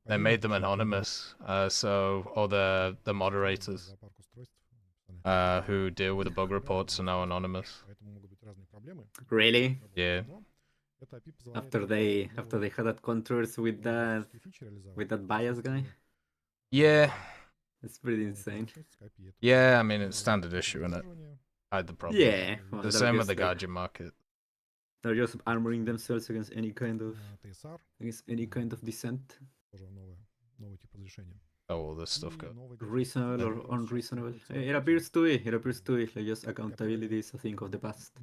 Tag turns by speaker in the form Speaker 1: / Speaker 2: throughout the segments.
Speaker 1: They made them anonymous, or the moderators who deal with the bug reports are now anonymous.
Speaker 2: Really?
Speaker 1: Yeah.
Speaker 2: After they had that controversy with that bias guy?
Speaker 1: Yeah.
Speaker 2: It's pretty insane.
Speaker 1: Yeah, I mean, it's standard issue, isn't it? Hide the problem.
Speaker 2: Yeah. Well,
Speaker 1: the same with the Guardian market.
Speaker 2: They're just armoring themselves against any kind of dissent.
Speaker 1: Oh, all this stuff goes.
Speaker 2: Reasonable or unreasonable. It appears to be. Like just accountability is a thing of the past.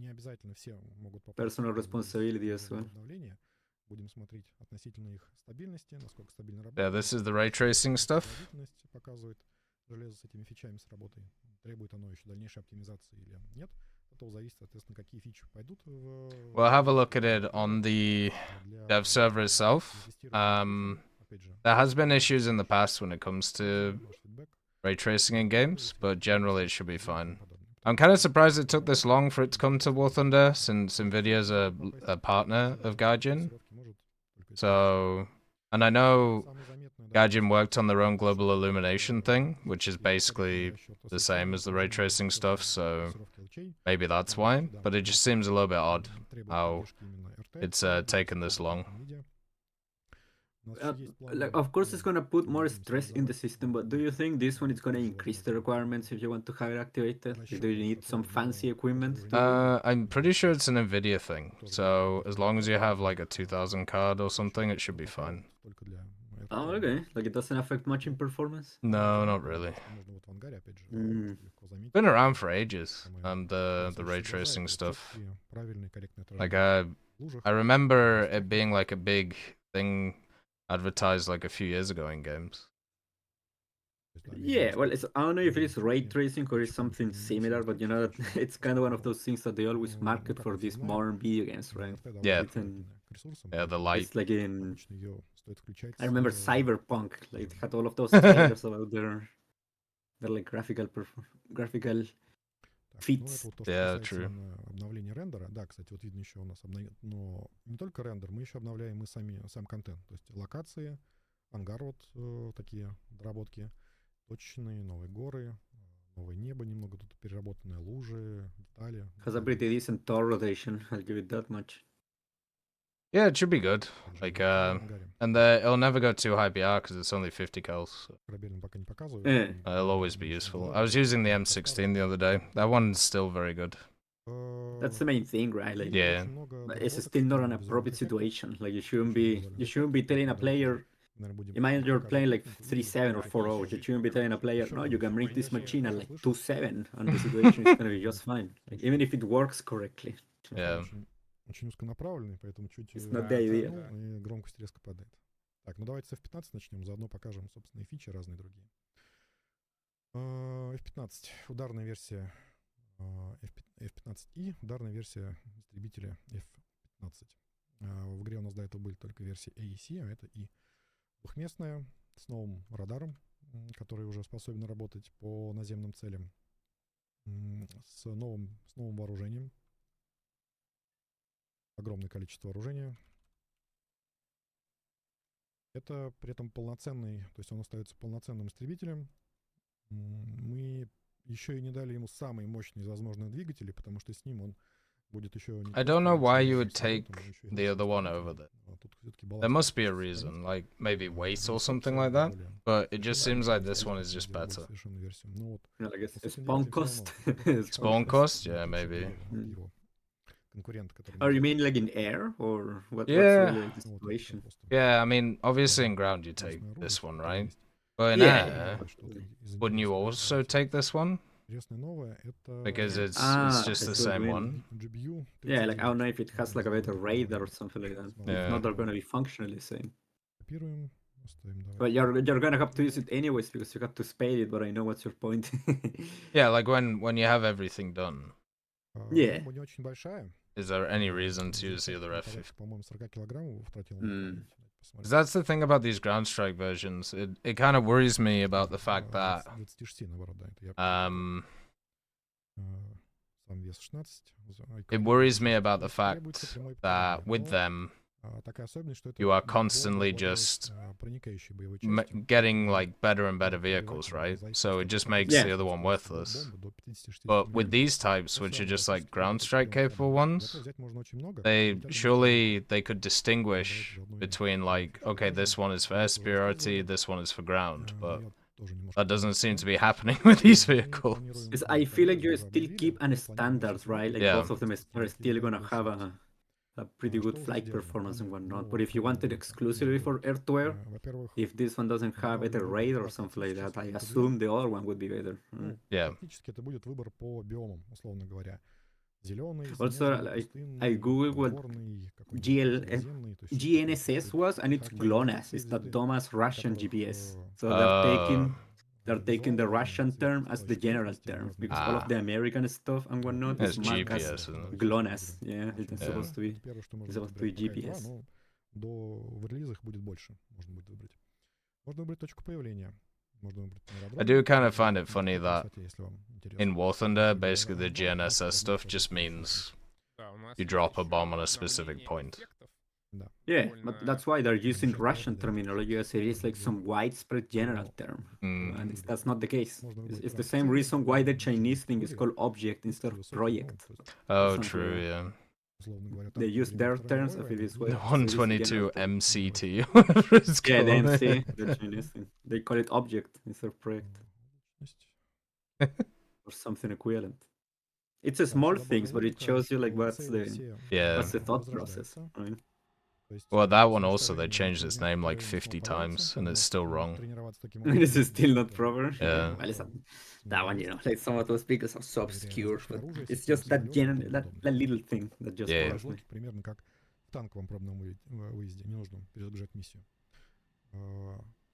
Speaker 2: Personal responsibility as well.
Speaker 1: Yeah, this is the ray tracing stuff. We'll have a look at it on the dev server itself. There has been issues in the past when it comes to ray tracing in games, but generally it should be fine. I'm kind of surprised it took this long for it to come to War Thunder, since Nvidia's a partner of Guardian. So, and I know Guardian worked on their own global illumination thing, which is basically the same as the ray tracing stuff, so maybe that's why. But it just seems a little bit odd how it's taken this long.
Speaker 2: Like, of course, it's gonna put more stress in the system, but do you think this one is gonna increase the requirements if you want to have it activated? Do you need some fancy equipment?
Speaker 1: I'm pretty sure it's an Nvidia thing, so as long as you have like a 2000 card or something, it should be fine.
Speaker 2: Oh, okay. Like, it doesn't affect much in performance?
Speaker 1: No, not really. Been around for ages, the ray tracing stuff. Like, I remember it being like a big thing advertised like a few years ago in games.
Speaker 2: Yeah, well, I don't know if it's ray tracing or it's something similar, but you know, it's kind of one of those things that they always market for these modern video games, right?
Speaker 1: Yeah. Yeah, the light.
Speaker 2: It's like in... I remember Cyberpunk, like, it had all of those trailers about their like graphical feats.
Speaker 1: Yeah, true.
Speaker 3: Обновление рендера. Да, кстати, вот видно еще у нас, но не только рендер, мы еще обновляем сам контент. То есть локации, ангар, вот такие доработки, точечные, новые горы, новое небо, немного тут переработанные лужи, детали.
Speaker 2: Has a pretty decent tour rotation, I'll give it that much.
Speaker 1: Yeah, it should be good. Like, and it'll never go too high BR because it's only 50 cals. It'll always be useful. I was using the M16 the other day. That one's still very good.
Speaker 2: That's the main thing, right? Like,
Speaker 1: yeah.
Speaker 2: It's still not an appropriate situation. Like, you shouldn't be telling a player. Imagine you're playing like 3-7 or 4-0. You shouldn't be telling a player, no, you can bring this machine at like 2-7, and the situation is gonna be just fine. Like, even if it works correctly.
Speaker 1: Yeah.
Speaker 3: Очень узконаправленный, поэтому чуть и громкость резко падает. Так, ну давайте с F15 начнем, заодно покажем, собственно, и фичи разные другие. F15, ударная версия F15i, ударная версия истребителя F15. В игре у нас до этого были только версии AEC, а это и двухместная, с новым радаром, который уже способен работать по наземным целям, с новым вооружением. Огромное количество вооружения. Это при этом полноценный, то есть он остается полноценным истребителем. Мы еще и не дали ему самые мощные из возможных двигателей, потому что с ним он будет еще...
Speaker 1: I don't know why you would take the other one over there. There must be a reason, like maybe weight or something like that, but it just seems like this one is just better.
Speaker 2: Yeah, like a spawn cost.
Speaker 1: Spawn cost? Yeah, maybe.
Speaker 2: Oh, you mean like in air, or what?
Speaker 1: Yeah.
Speaker 2: What's really the situation?
Speaker 1: Yeah, I mean, obviously in ground you take this one, right? But in air, wouldn't you also take this one? Because it's just the same one.
Speaker 2: Yeah, like I don't know if it has like a better radar or something like that.
Speaker 1: Yeah.
Speaker 2: If not, they're gonna be functionally the same. But you're gonna have to use it anyways because you have to spade it. But I know what's your point.
Speaker 1: Yeah, like when you have everything done.
Speaker 2: Yeah.
Speaker 1: Is there any reason to use the other F50?
Speaker 2: Mm.
Speaker 1: That's the thing about these ground strike versions. It kind of worries me about the fact that it worries me about the fact that with them
Speaker 3: Такая особенность, что это
Speaker 1: you are
Speaker 3: более
Speaker 1: constantly just
Speaker 3: проникающие боевые части.
Speaker 1: getting like better and better vehicles, right? So it just makes
Speaker 2: Yeah.
Speaker 1: the other one worthless.
Speaker 3: Бомбы до 50-60
Speaker 1: But with
Speaker 3: миллиметров.
Speaker 1: these types,
Speaker 3: Но
Speaker 1: which
Speaker 3: всё
Speaker 1: are
Speaker 3: равно
Speaker 1: just like
Speaker 3: практически
Speaker 1: ground
Speaker 3: любой
Speaker 1: strike
Speaker 3: приём
Speaker 1: capable
Speaker 3: подобный.
Speaker 1: ones,
Speaker 3: Готов взять можно очень много,
Speaker 1: they
Speaker 3: летят они
Speaker 1: surely
Speaker 3: быстро.
Speaker 1: they could distinguish between like, okay, this one is for air superiority, this one is for ground, but
Speaker 3: Я тоже немножко
Speaker 1: that doesn't seem to be happening
Speaker 3: Мы
Speaker 1: with these
Speaker 3: планируем
Speaker 1: vehicles.
Speaker 2: Because I feel like you
Speaker 3: уже
Speaker 2: still
Speaker 3: обновили,
Speaker 2: keep an
Speaker 3: мы планируем
Speaker 2: standards,
Speaker 3: сейчас
Speaker 2: right? Like
Speaker 1: Yeah.
Speaker 2: both of them are still gonna have a pretty
Speaker 3: Что
Speaker 2: good
Speaker 3: уже
Speaker 2: flight
Speaker 3: сделано?
Speaker 2: performance and
Speaker 3: Ну,
Speaker 2: whatnot.
Speaker 3: ну,
Speaker 2: But if you want it
Speaker 3: так,
Speaker 2: exclusively for air-to-air,
Speaker 3: во-первых,
Speaker 2: if this one doesn't have either
Speaker 3: главный выбор
Speaker 2: radar or
Speaker 3: по
Speaker 2: something like
Speaker 3: сейчас
Speaker 2: that, I
Speaker 3: будет
Speaker 2: assume
Speaker 3: идёт.
Speaker 2: the other one would be better.
Speaker 3: Ну,
Speaker 1: Yeah.
Speaker 3: фактически это будет выбор по биомам, условно говоря. Зелёный,
Speaker 2: Also,
Speaker 3: снежный,
Speaker 2: I
Speaker 3: пустынный,
Speaker 2: googled what
Speaker 3: горный, какой-нибудь
Speaker 2: GL,
Speaker 3: средиземный. То есть всё
Speaker 2: GNSS was, and it's
Speaker 3: характерные
Speaker 2: GLONASS.
Speaker 3: позиции
Speaker 2: It's that
Speaker 3: взяты,
Speaker 2: dumbass Russian
Speaker 3: которых,
Speaker 2: GPS. So
Speaker 1: Uh,
Speaker 2: they're taking the
Speaker 3: визуал,
Speaker 2: Russian
Speaker 3: цвет
Speaker 2: term as the
Speaker 3: составляющих
Speaker 2: general
Speaker 3: поверхности,
Speaker 2: term
Speaker 3: разные
Speaker 2: because all of
Speaker 1: Ah.
Speaker 2: the American stuff and whatnot
Speaker 1: It's
Speaker 2: is marked as
Speaker 1: GPS, isn't it?
Speaker 2: GLONASS. Yeah, it's
Speaker 3: Очень
Speaker 2: supposed to be.
Speaker 3: Это первое, что
Speaker 2: It's
Speaker 3: можно
Speaker 2: supposed to
Speaker 3: будет
Speaker 2: be
Speaker 3: брать, пока
Speaker 2: GPS.
Speaker 3: F2, но в релизах будет больше, можно будет выбрать. Можно выбрать точку появления. Можно выбрать
Speaker 1: I
Speaker 3: аэродром.
Speaker 1: do kind of
Speaker 3: Можно
Speaker 1: find it
Speaker 3: выбрать
Speaker 1: funny
Speaker 3: по
Speaker 1: that
Speaker 3: высоте, если вам интересно.
Speaker 1: in War Thunder,
Speaker 3: Выбрать
Speaker 1: basically the
Speaker 3: аэродром,
Speaker 1: GNSS
Speaker 3: можно
Speaker 1: stuff
Speaker 3: выбрать
Speaker 1: just
Speaker 3: точку
Speaker 1: means
Speaker 4: Да, у нас
Speaker 1: you
Speaker 4: есть
Speaker 1: drop a
Speaker 4: ещё
Speaker 1: bomb on a
Speaker 4: обновление
Speaker 1: specific point.
Speaker 4: эффектов.
Speaker 3: Да.
Speaker 2: Yeah, but that's why they're using
Speaker 3: Сейчас
Speaker 2: Russian
Speaker 3: правда, да.
Speaker 2: terminology as it is like some widespread general term.
Speaker 1: Mm.
Speaker 2: And that's not the case.
Speaker 3: Можно
Speaker 2: It's,
Speaker 3: выбрать
Speaker 2: it's the
Speaker 3: разные
Speaker 2: same
Speaker 3: цели,
Speaker 2: reason why the
Speaker 3: можно
Speaker 2: Chinese thing is
Speaker 3: теории,
Speaker 2: called object instead
Speaker 3: и
Speaker 2: of
Speaker 3: высокие,
Speaker 2: project.
Speaker 3: то есть,
Speaker 1: Oh,
Speaker 2: Something
Speaker 1: true,
Speaker 2: like
Speaker 1: yeah.
Speaker 3: условно говоря,
Speaker 2: They
Speaker 3: танки во
Speaker 2: use
Speaker 3: время
Speaker 2: their
Speaker 3: Второй
Speaker 2: terms
Speaker 3: мировой
Speaker 2: of it
Speaker 3: войны
Speaker 2: is
Speaker 1: The
Speaker 2: way. So it is a
Speaker 1: 122
Speaker 2: general term.
Speaker 1: MCT, whatever it's
Speaker 2: Yeah, the
Speaker 1: called.
Speaker 2: MC, the Chinese thing. They call it object instead of project
Speaker 3: Есть.
Speaker 2: or something equivalent. It's a
Speaker 3: Да,
Speaker 2: small
Speaker 3: ещё
Speaker 2: things, but
Speaker 3: добавлю
Speaker 2: it shows you like
Speaker 3: что
Speaker 2: what's
Speaker 3: цели
Speaker 2: the
Speaker 3: все,
Speaker 1: Yeah.
Speaker 2: what's the thought process.
Speaker 3: возрождаются.
Speaker 2: Right?
Speaker 3: То есть,
Speaker 1: Well, that one
Speaker 3: все
Speaker 1: also, they
Speaker 3: уничтожения
Speaker 1: changed its
Speaker 3: дня
Speaker 1: name like
Speaker 3: появления
Speaker 1: 50
Speaker 3: снова
Speaker 1: times,
Speaker 3: появляются.
Speaker 1: and
Speaker 3: Вы
Speaker 1: it's
Speaker 3: можете
Speaker 1: still wrong.
Speaker 3: тренироваться таким
Speaker 2: This is
Speaker 3: образом,
Speaker 2: still not
Speaker 3: тоже
Speaker 2: proper.
Speaker 1: Yeah.
Speaker 2: Well, it's
Speaker 3: с
Speaker 2: that one, you know, like some of those speakers are so obscure,
Speaker 3: различных
Speaker 2: but
Speaker 3: оружий,
Speaker 2: it's
Speaker 3: систем
Speaker 2: just that
Speaker 3: самолётов и тому
Speaker 2: that
Speaker 3: подобное.
Speaker 2: little thing that just
Speaker 1: Yeah.
Speaker 2: bothers me.
Speaker 3: Разлоки примерно как в танковом пробном выезде. Не нужно перезагружать миссию.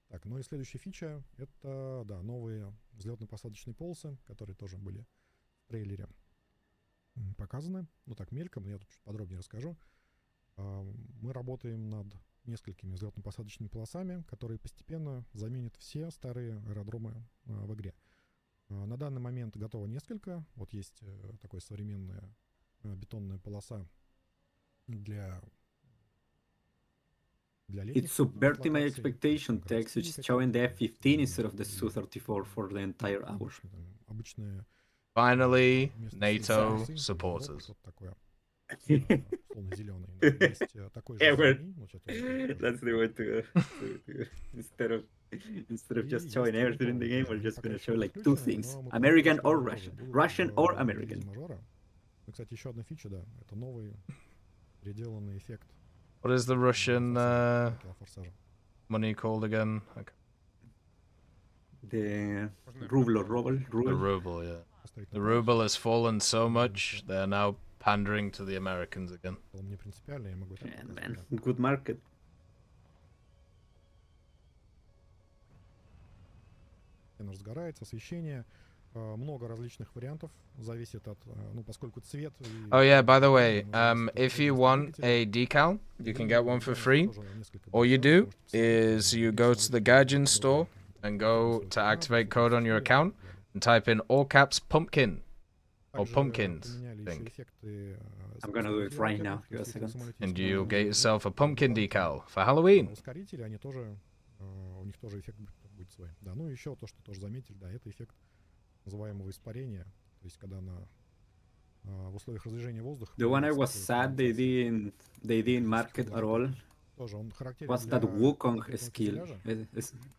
Speaker 3: Так, ну и следующая фича — это, да, новые взлетно-посадочные полосы, которые тоже были в трейлере показаны. Ну так, мельком, я тут чуть подробнее расскажу. Мы работаем над несколькими взлетно-посадочными полосами, которые постепенно заменят все старые аэродромы в игре. На данный момент готово несколько. Вот есть такая современная бетонная полоса для
Speaker 2: It's subverting my expectation text, which is showing the F-15 instead of the Su-34 for the entire hour.
Speaker 3: Обычные
Speaker 1: Finally,
Speaker 3: вместо
Speaker 1: NATO
Speaker 3: синей
Speaker 1: supporters.
Speaker 3: что-то такое. Условно зеленый. Есть такой же
Speaker 2: Ever.
Speaker 3: синий. Вот сейчас тоже
Speaker 2: That's the way to instead of just showing everything in the game, we're just gonna show like two things: American or Russian, Russian or American.
Speaker 3: Ну, кстати, еще одна фича, да, это новый переделанный эффект
Speaker 1: What is the Russian
Speaker 3: форсажа.
Speaker 1: money called again? Okay.
Speaker 2: The ruble or ruble,
Speaker 1: The
Speaker 2: ruble.
Speaker 1: ruble, yeah.
Speaker 3: Поставить
Speaker 1: The
Speaker 3: на паузу.
Speaker 1: ruble has fallen so much, they're now pandering to the Americans again.
Speaker 3: Мне принципиально, я могу это
Speaker 2: Yeah,
Speaker 3: показать,
Speaker 2: man,
Speaker 3: да.
Speaker 2: good market.
Speaker 3: Оно разгорается, освещение, много различных вариантов, зависит от, ну, поскольку цвет... и-
Speaker 1: Oh yeah, by the way,
Speaker 3: зависит от
Speaker 1: if you
Speaker 3: потребностей
Speaker 1: want
Speaker 3: двигателя.
Speaker 1: a decal, you can get one for free.
Speaker 3: Тоже несколько
Speaker 1: All you
Speaker 3: вариантов,
Speaker 1: do
Speaker 3: можете посмотреть,
Speaker 1: is you
Speaker 3: и
Speaker 1: go to
Speaker 3: все
Speaker 1: the
Speaker 3: эти
Speaker 1: Guardian
Speaker 3: варианты
Speaker 1: store
Speaker 3: добавляют.
Speaker 1: and go to
Speaker 3: Свой
Speaker 1: activate
Speaker 3: формат,
Speaker 1: code on your
Speaker 3: свой
Speaker 1: account
Speaker 3: цвет и так далее.
Speaker 1: and type in all caps pumpkin. Or
Speaker 3: Также
Speaker 1: pumpkins,
Speaker 3: поменяли
Speaker 1: think.
Speaker 3: еще эффекты,
Speaker 2: I'm gonna do it right
Speaker 3: ракеты,
Speaker 2: now.
Speaker 3: то
Speaker 2: Give a
Speaker 3: есть если вы
Speaker 2: second.
Speaker 3: самолетите
Speaker 1: And
Speaker 3: с
Speaker 1: you'll
Speaker 3: помощью
Speaker 1: get yourself a pumpkin
Speaker 3: добавки,
Speaker 1: decal for
Speaker 3: а
Speaker 1: Halloween.
Speaker 3: ускорители, они тоже, у них тоже эффект будет свой. Да, ну и еще то, что тоже заметили, да, это эффект называемого испарения, то есть когда в условиях разрежения воздуха...
Speaker 2: The one I was
Speaker 3: появляется
Speaker 2: sad they
Speaker 3: конденсация.
Speaker 2: didn't market at all
Speaker 3: Тоже он характерен
Speaker 2: was
Speaker 3: для
Speaker 2: that Wukong
Speaker 3: конкретного
Speaker 2: skill
Speaker 3: фюзеляжа.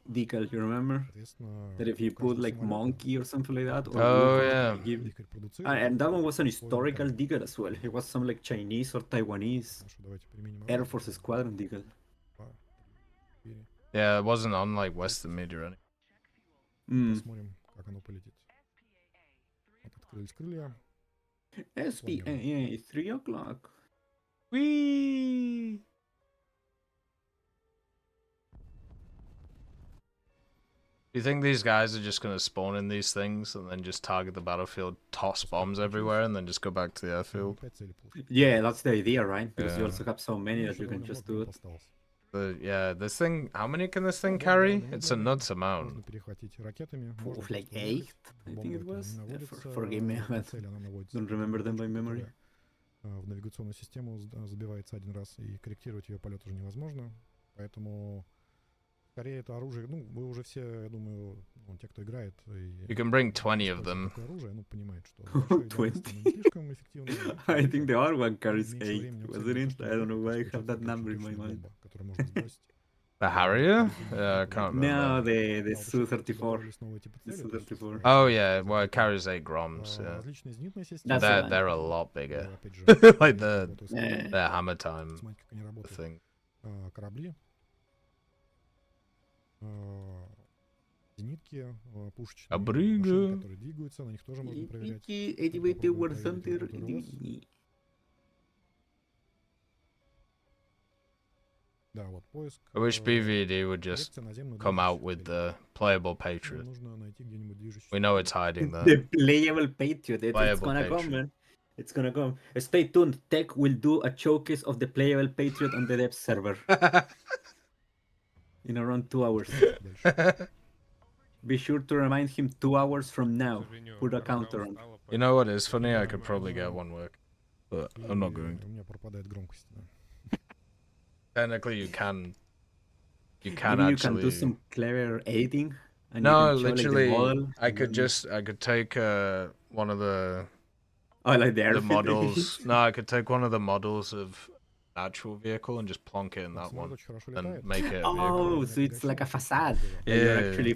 Speaker 2: decal. You remember
Speaker 3: Соответственно,
Speaker 2: that if you
Speaker 3: у каждого
Speaker 2: put like
Speaker 3: самолета
Speaker 2: monkey or something like that, or
Speaker 1: Oh,
Speaker 2: Wukong,
Speaker 1: yeah.
Speaker 2: they give.
Speaker 3: вихрь продуцирует
Speaker 2: And that one was an
Speaker 3: свой
Speaker 2: historical
Speaker 3: уникальный.
Speaker 2: decal as well. It was some like Chinese or Taiwanese
Speaker 3: Хорошо, давайте применим
Speaker 2: Air
Speaker 3: оружие.
Speaker 2: Force Squadron decal.
Speaker 3: 2, 3, 4.
Speaker 1: Yeah, it wasn't on like Western media or anything.
Speaker 3: Посмотрим, как оно полетит. Вот открылись крылья.
Speaker 2: SP, yeah, it's 3 o'clock.
Speaker 1: Whee! Do you think these guys are just gonna spawn in these things and then just target the battlefield, toss bombs everywhere, and then just go back to the airfield?
Speaker 3: 5 целей получилось.
Speaker 2: Yeah, that's the idea, right? Because you
Speaker 1: Yeah.
Speaker 2: also have so many
Speaker 3: Ну,
Speaker 2: that
Speaker 3: ещё
Speaker 2: you can
Speaker 3: довольно
Speaker 2: just
Speaker 3: много
Speaker 2: do
Speaker 3: минут
Speaker 2: it.
Speaker 3: осталось.
Speaker 1: Yeah, this thing. How many can this thing
Speaker 3: Бомбы
Speaker 1: carry?
Speaker 3: довольно
Speaker 1: It's a
Speaker 3: медленные,
Speaker 1: nuts amount.
Speaker 3: Можно перехватить ракетами. можно
Speaker 2: Of like
Speaker 3: просто ударить.
Speaker 2: 8, I think
Speaker 3: Бомба
Speaker 2: it
Speaker 3: это
Speaker 2: was.
Speaker 3: не
Speaker 2: Yeah,
Speaker 3: наводится
Speaker 2: forgive me,
Speaker 3: на
Speaker 2: but
Speaker 3: цель, она наводится
Speaker 2: don't
Speaker 3: на
Speaker 2: remember them by
Speaker 3: точку,
Speaker 2: memory.
Speaker 3: которая в навигационную систему забивается один раз, и корректировать ее полет уже невозможно. Поэтому скорее это оружие, ну, вы уже все, я думаю, ну, те, кто играет,
Speaker 1: You can bring 20 of them.
Speaker 3: такое оружие, ну, понимают, что большое и дальность, оно не слишком эффективно.
Speaker 2: I think the other one carries
Speaker 3: Меньше
Speaker 2: 8,
Speaker 3: времени
Speaker 2: wasn't it?
Speaker 3: обстрелять,
Speaker 2: I don't know why I
Speaker 3: то, что
Speaker 2: have that
Speaker 3: очень
Speaker 2: number in my
Speaker 3: точная
Speaker 2: mind.
Speaker 3: бомба, которую можно сбросить.
Speaker 1: The Harrier? I can't
Speaker 2: No,
Speaker 1: remember.
Speaker 2: the Su-34.
Speaker 3: Добавились новые типы
Speaker 2: The
Speaker 3: цели, то есть,
Speaker 2: Su-34.
Speaker 1: Oh yeah, well it carries 8 grams. Yeah.
Speaker 3: различные зенитные системы.
Speaker 2: That's the one.
Speaker 1: They're a lot bigger.
Speaker 3: Опять же,
Speaker 1: Like the
Speaker 3: работаю с ними,
Speaker 2: Yeah.
Speaker 1: their hammer time
Speaker 3: смотреть, как они работают.
Speaker 1: thing.
Speaker 3: Корабли, зенитки, пушечные
Speaker 1: Абрига.
Speaker 3: машины, которые двигаются, на них тоже можно проверять.
Speaker 2: Elevated
Speaker 3: Попробуем
Speaker 2: War
Speaker 3: проверить
Speaker 2: Thunder.
Speaker 3: работу РЛС. Да, вот поиск.
Speaker 1: I wish BVD would just
Speaker 3: коррекция наземной
Speaker 1: come out
Speaker 3: движущейся
Speaker 1: with
Speaker 3: цели.
Speaker 1: the playable
Speaker 3: Нам
Speaker 1: Patriot.
Speaker 3: нужно найти где-нибудь движущуюся
Speaker 1: We know
Speaker 3: цель.
Speaker 1: it's hiding
Speaker 2: The
Speaker 1: there.
Speaker 2: playable Patriot. It's
Speaker 1: Playable
Speaker 2: gonna come,
Speaker 1: Patriot.
Speaker 2: man. It's gonna come. Stay tuned. Tech will do a showcase of the playable Patriot on the dev server in around 2 hours.
Speaker 3: Дальше.
Speaker 2: Be sure to remind him 2 hours from now. Put a counter on.
Speaker 1: You know what is funny? I could probably get one work, but
Speaker 3: И
Speaker 1: I'm not going to.
Speaker 3: у меня пропадает громкость. Да.
Speaker 1: Technically, you can
Speaker 2: Maybe you can do
Speaker 1: actually.
Speaker 2: some clever editing. And
Speaker 1: No,
Speaker 2: you can show, like, the
Speaker 1: literally,
Speaker 2: model,
Speaker 1: I
Speaker 2: and
Speaker 1: could
Speaker 2: then-
Speaker 1: take one of the
Speaker 2: Oh, like the
Speaker 1: the
Speaker 2: airfield.
Speaker 1: models. No, I could take one of the models of an actual vehicle and just plonk it in that
Speaker 3: Самолет
Speaker 1: one
Speaker 3: очень хорошо
Speaker 1: and
Speaker 3: летает.
Speaker 1: make it a
Speaker 2: Oh,
Speaker 1: vehicle.
Speaker 2: so it's like a facade. Like
Speaker 1: Yeah.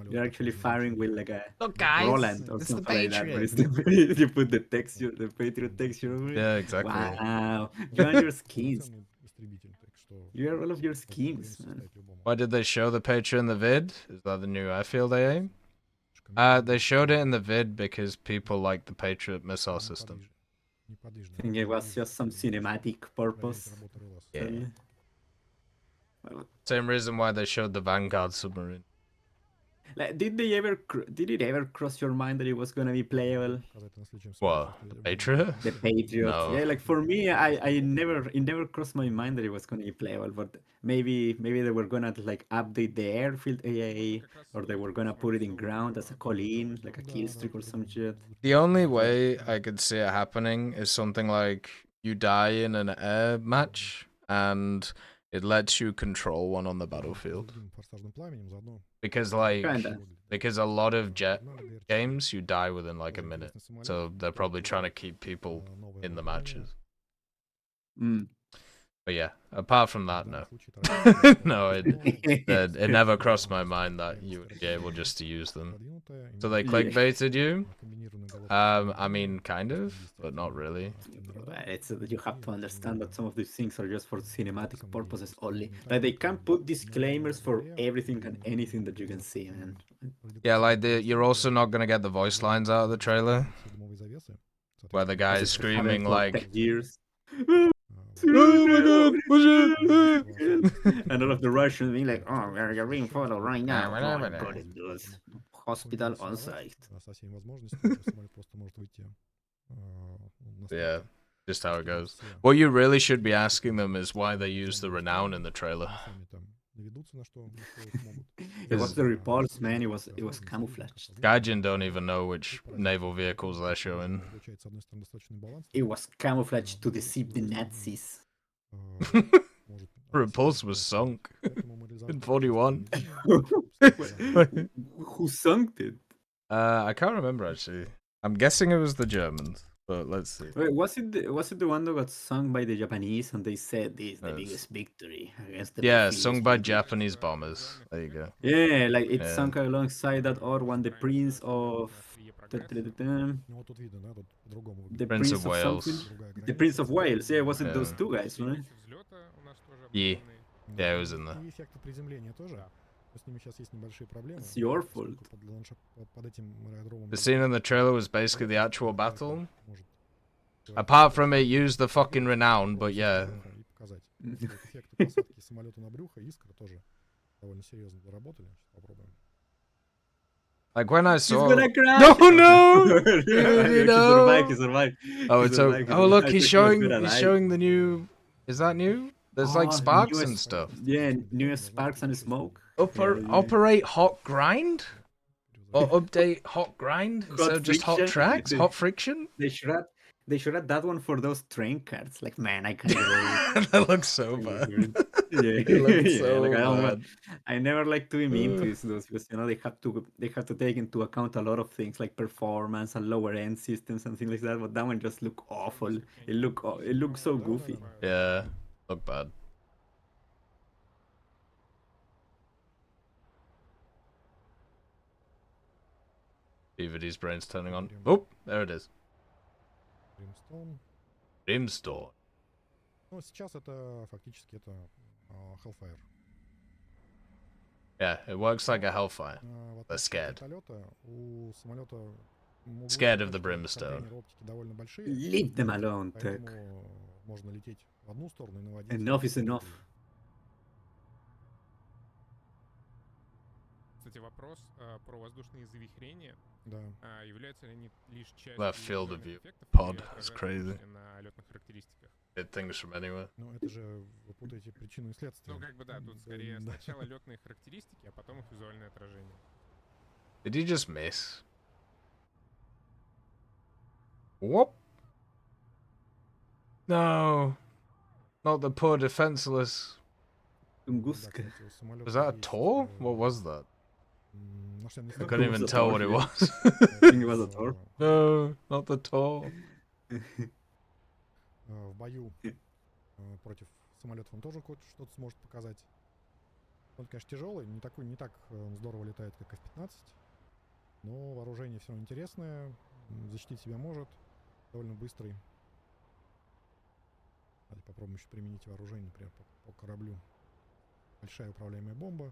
Speaker 2: you're actually firing with like a
Speaker 1: Look, guys,
Speaker 2: Roland or
Speaker 1: it's the
Speaker 2: something like that. But
Speaker 1: Patriot.
Speaker 2: it's the, you put the texture, the Patriot texture over it.
Speaker 1: Yeah, exactly.
Speaker 2: Wow, you and your skins.
Speaker 3: Полноценный истребитель, так что
Speaker 2: You are all of your
Speaker 3: это
Speaker 2: schemes,
Speaker 3: конкуренция
Speaker 2: man.
Speaker 3: составит любому.
Speaker 1: Why did they show the Patriot in the vid? Is that the new airfield they aim?
Speaker 3: Слишком
Speaker 1: They showed it in the vid because people like the Patriot missile system.
Speaker 3: неподвижно.
Speaker 2: I think it was just some cinematic
Speaker 3: Проверить
Speaker 2: purpose.
Speaker 3: работу РЛС.
Speaker 1: Yeah.
Speaker 2: Certainly. Well,
Speaker 1: Same reason why they showed the Vanguard submarine.
Speaker 2: like, did it ever cross your mind that it was gonna be playable?
Speaker 3: Показать на следующем
Speaker 1: What?
Speaker 3: слайде.
Speaker 1: The Patriot?
Speaker 2: The Patriot.
Speaker 1: No.
Speaker 2: Yeah, like for me, it never crossed my mind that it was gonna be playable, but maybe they were gonna like update the airfield AAA, or they were gonna put it in ground as a call-in, like a kill streak or some shit.
Speaker 1: The only way I could see it happening is something like you die in an air match and it lets you control one on the battlefield.
Speaker 3: Другим форсажным пламенем заодно
Speaker 1: Because like
Speaker 2: Kinda.
Speaker 1: because a lot of jet
Speaker 3: погнали ГРЧ.
Speaker 1: games you die within like a
Speaker 3: Тоже
Speaker 1: minute.
Speaker 3: интересный самолет.
Speaker 1: So they're probably trying to keep people
Speaker 3: Новое
Speaker 1: in the
Speaker 3: вооружение.
Speaker 1: matches.
Speaker 2: Mm.
Speaker 1: But yeah, apart from that,
Speaker 3: В
Speaker 1: no.
Speaker 3: данном случае трофейное
Speaker 1: No,
Speaker 3: оружие.
Speaker 1: it never crossed my mind that you would be able just to use them.
Speaker 3: Продвинутое,
Speaker 1: So they
Speaker 2: Yeah.
Speaker 1: clickbaited you?
Speaker 3: комбинированная головка.
Speaker 1: I mean, kind of, but not really.
Speaker 2: It's you have to understand that some of these things are just for cinematic purposes only. Like they can't put disclaimers for everything and anything that you can see, man.
Speaker 1: Yeah, like you're also not gonna get the voice lines out of the trailer
Speaker 3: Дымовые завесы.
Speaker 1: where the guy is
Speaker 2: Because it's
Speaker 1: screaming
Speaker 2: happened for
Speaker 1: like,
Speaker 2: 10 years.
Speaker 1: "Oh my God, what's it?"
Speaker 2: And all of the Russians being like, "Oh, we're being followed right now." Oh my God, it does. Hospital on site.
Speaker 3: Со всеми возможностями самолет просто может выйти. На
Speaker 1: Yeah,
Speaker 3: старт.
Speaker 1: just how it goes.
Speaker 3: Все
Speaker 1: What you really should be asking them is why they use the renown in the trailer.
Speaker 3: сами там наведутся, на что смогут.
Speaker 2: It was the repulse, man. It was camouflage.
Speaker 1: Gaijin don't even know which naval vehicles they're showing.
Speaker 3: Получается, с одной стороны, достаточный баланс.
Speaker 2: It was camouflage to deceive the Nazis.
Speaker 3: Может,
Speaker 1: Repulse was sunk
Speaker 3: поэтому мы реализовали
Speaker 1: in 41.
Speaker 2: Who sunk it?
Speaker 1: I can't remember actually. I'm guessing it was the Germans, but let's see.
Speaker 2: Wait, was it the one that got sung by the Japanese and they said this is the
Speaker 1: Yes.
Speaker 2: biggest victory against the
Speaker 1: Yeah,
Speaker 2: defeat
Speaker 1: sung
Speaker 2: is
Speaker 1: by
Speaker 2: the-"
Speaker 1: Japanese bombers. There you go.
Speaker 2: Yeah, like it
Speaker 1: Yeah.
Speaker 2: sunk alongside that other one, the Prince of the
Speaker 3: Ну вот тут видно, да, тут по-другому выглядит.
Speaker 1: Prince of Wales.
Speaker 2: something.
Speaker 3: Другая
Speaker 2: The
Speaker 3: граница.
Speaker 2: Prince of Wales. Yeah, was it those
Speaker 1: Yeah.
Speaker 2: two guys, right?
Speaker 1: Yeah.
Speaker 3: Да,
Speaker 1: Yeah, it was in there.
Speaker 3: И эффекты приземления тоже. Но с ними сейчас есть небольшие проблемы.
Speaker 2: It's your fault.
Speaker 3: Поскольку под этим аэродромом
Speaker 1: The scene in the trailer was basically the actual battle.
Speaker 3: может
Speaker 1: Apart from it, used the fucking renown, but yeah.
Speaker 3: и показать. Вот эффекты посадки самолета на брюхо, искра тоже довольно серьезно доработали. Сейчас попробуем.
Speaker 1: Like when I
Speaker 2: He's
Speaker 1: saw.
Speaker 2: gonna crash.
Speaker 1: No, no!
Speaker 2: He
Speaker 1: no.
Speaker 2: survived. He survived.
Speaker 1: Oh,
Speaker 2: He
Speaker 1: it's
Speaker 2: survived,
Speaker 1: oh
Speaker 2: he
Speaker 1: look,
Speaker 2: survived.
Speaker 1: he's
Speaker 2: He was
Speaker 1: showing
Speaker 2: gonna die.
Speaker 1: the new. Is that new? There's like
Speaker 2: Oh,
Speaker 1: sparks and
Speaker 2: newest-
Speaker 1: stuff.
Speaker 2: Yeah, new sparks and smoke.
Speaker 1: Upper,
Speaker 2: yeah.
Speaker 1: Operate hot grind? Or update hot grind instead of just hot
Speaker 2: friction.
Speaker 1: tracks? Hot friction?
Speaker 2: They They should have that one for those train cards. Like, man, I can't get over it.
Speaker 1: That looks so
Speaker 2: It was
Speaker 1: bad.
Speaker 2: weird. Yeah,
Speaker 1: It looks
Speaker 2: yeah.
Speaker 1: so
Speaker 2: Like I don't want.
Speaker 1: bad.
Speaker 2: I never like to be mean to
Speaker 1: Ugh.
Speaker 2: those because they have to take into account a lot of things like performance and lower end systems and things like that. But that one just look awful. It looks so goofy.
Speaker 1: Yeah, look bad. DVD's brain's turning on. Oh, there it is.
Speaker 3: Brimstone.
Speaker 1: Brimstone.
Speaker 3: Ну, сейчас это фактически это Hellfire.
Speaker 1: Yeah, it works like a Hellfire.
Speaker 3: В
Speaker 1: They're
Speaker 3: отличие от
Speaker 1: scared.
Speaker 3: вертолета, у самолета углы
Speaker 1: Scared of the
Speaker 3: скопления
Speaker 1: brimstone.
Speaker 3: оптики довольно большие,
Speaker 2: Leave them alone, Tech.
Speaker 3: поэтому можно лететь в одну сторону и наводить.
Speaker 2: Enough is
Speaker 3: на
Speaker 2: enough.
Speaker 3: другую.
Speaker 4: Кстати, вопрос про воздушные завихрения.
Speaker 3: Да.
Speaker 4: Являются ли они лишь частью
Speaker 1: Left field of
Speaker 4: визуальных
Speaker 1: view.
Speaker 4: эффектов
Speaker 1: Pod.
Speaker 4: или
Speaker 1: It's
Speaker 4: отражаются
Speaker 1: crazy.
Speaker 4: на летных характеристиках?
Speaker 1: Hit things from anywhere.
Speaker 3: Ну, это же вы путаете причину и следствие.
Speaker 4: Ну, как бы да, тут скорее
Speaker 3: Да.
Speaker 4: сначала летные характеристики, а потом их визуальное отражение.
Speaker 1: Did you just miss? Whoop. No. Not the poor defenseless.
Speaker 3: Да,
Speaker 2: Tunguska.
Speaker 3: кстати, у самолета
Speaker 1: Was that a
Speaker 3: есть,
Speaker 1: Tor? What was that?
Speaker 3: на шлемный
Speaker 1: I
Speaker 3: стык.
Speaker 1: couldn't
Speaker 2: It was
Speaker 1: even
Speaker 2: a
Speaker 1: tell
Speaker 2: Tor,
Speaker 1: what it
Speaker 2: yeah.
Speaker 1: was.
Speaker 2: I think it was a Tor.
Speaker 1: No, not the Tor.
Speaker 3: В бою против самолетов он тоже что-то сможет показать. Он, конечно, тяжелый, не так здорово летает, как F-15, но вооружение все равно интересное, защитить себя может, довольно быстрый. Давайте попробуем еще применить вооружение, например, по кораблю. Большая управляемая бомба.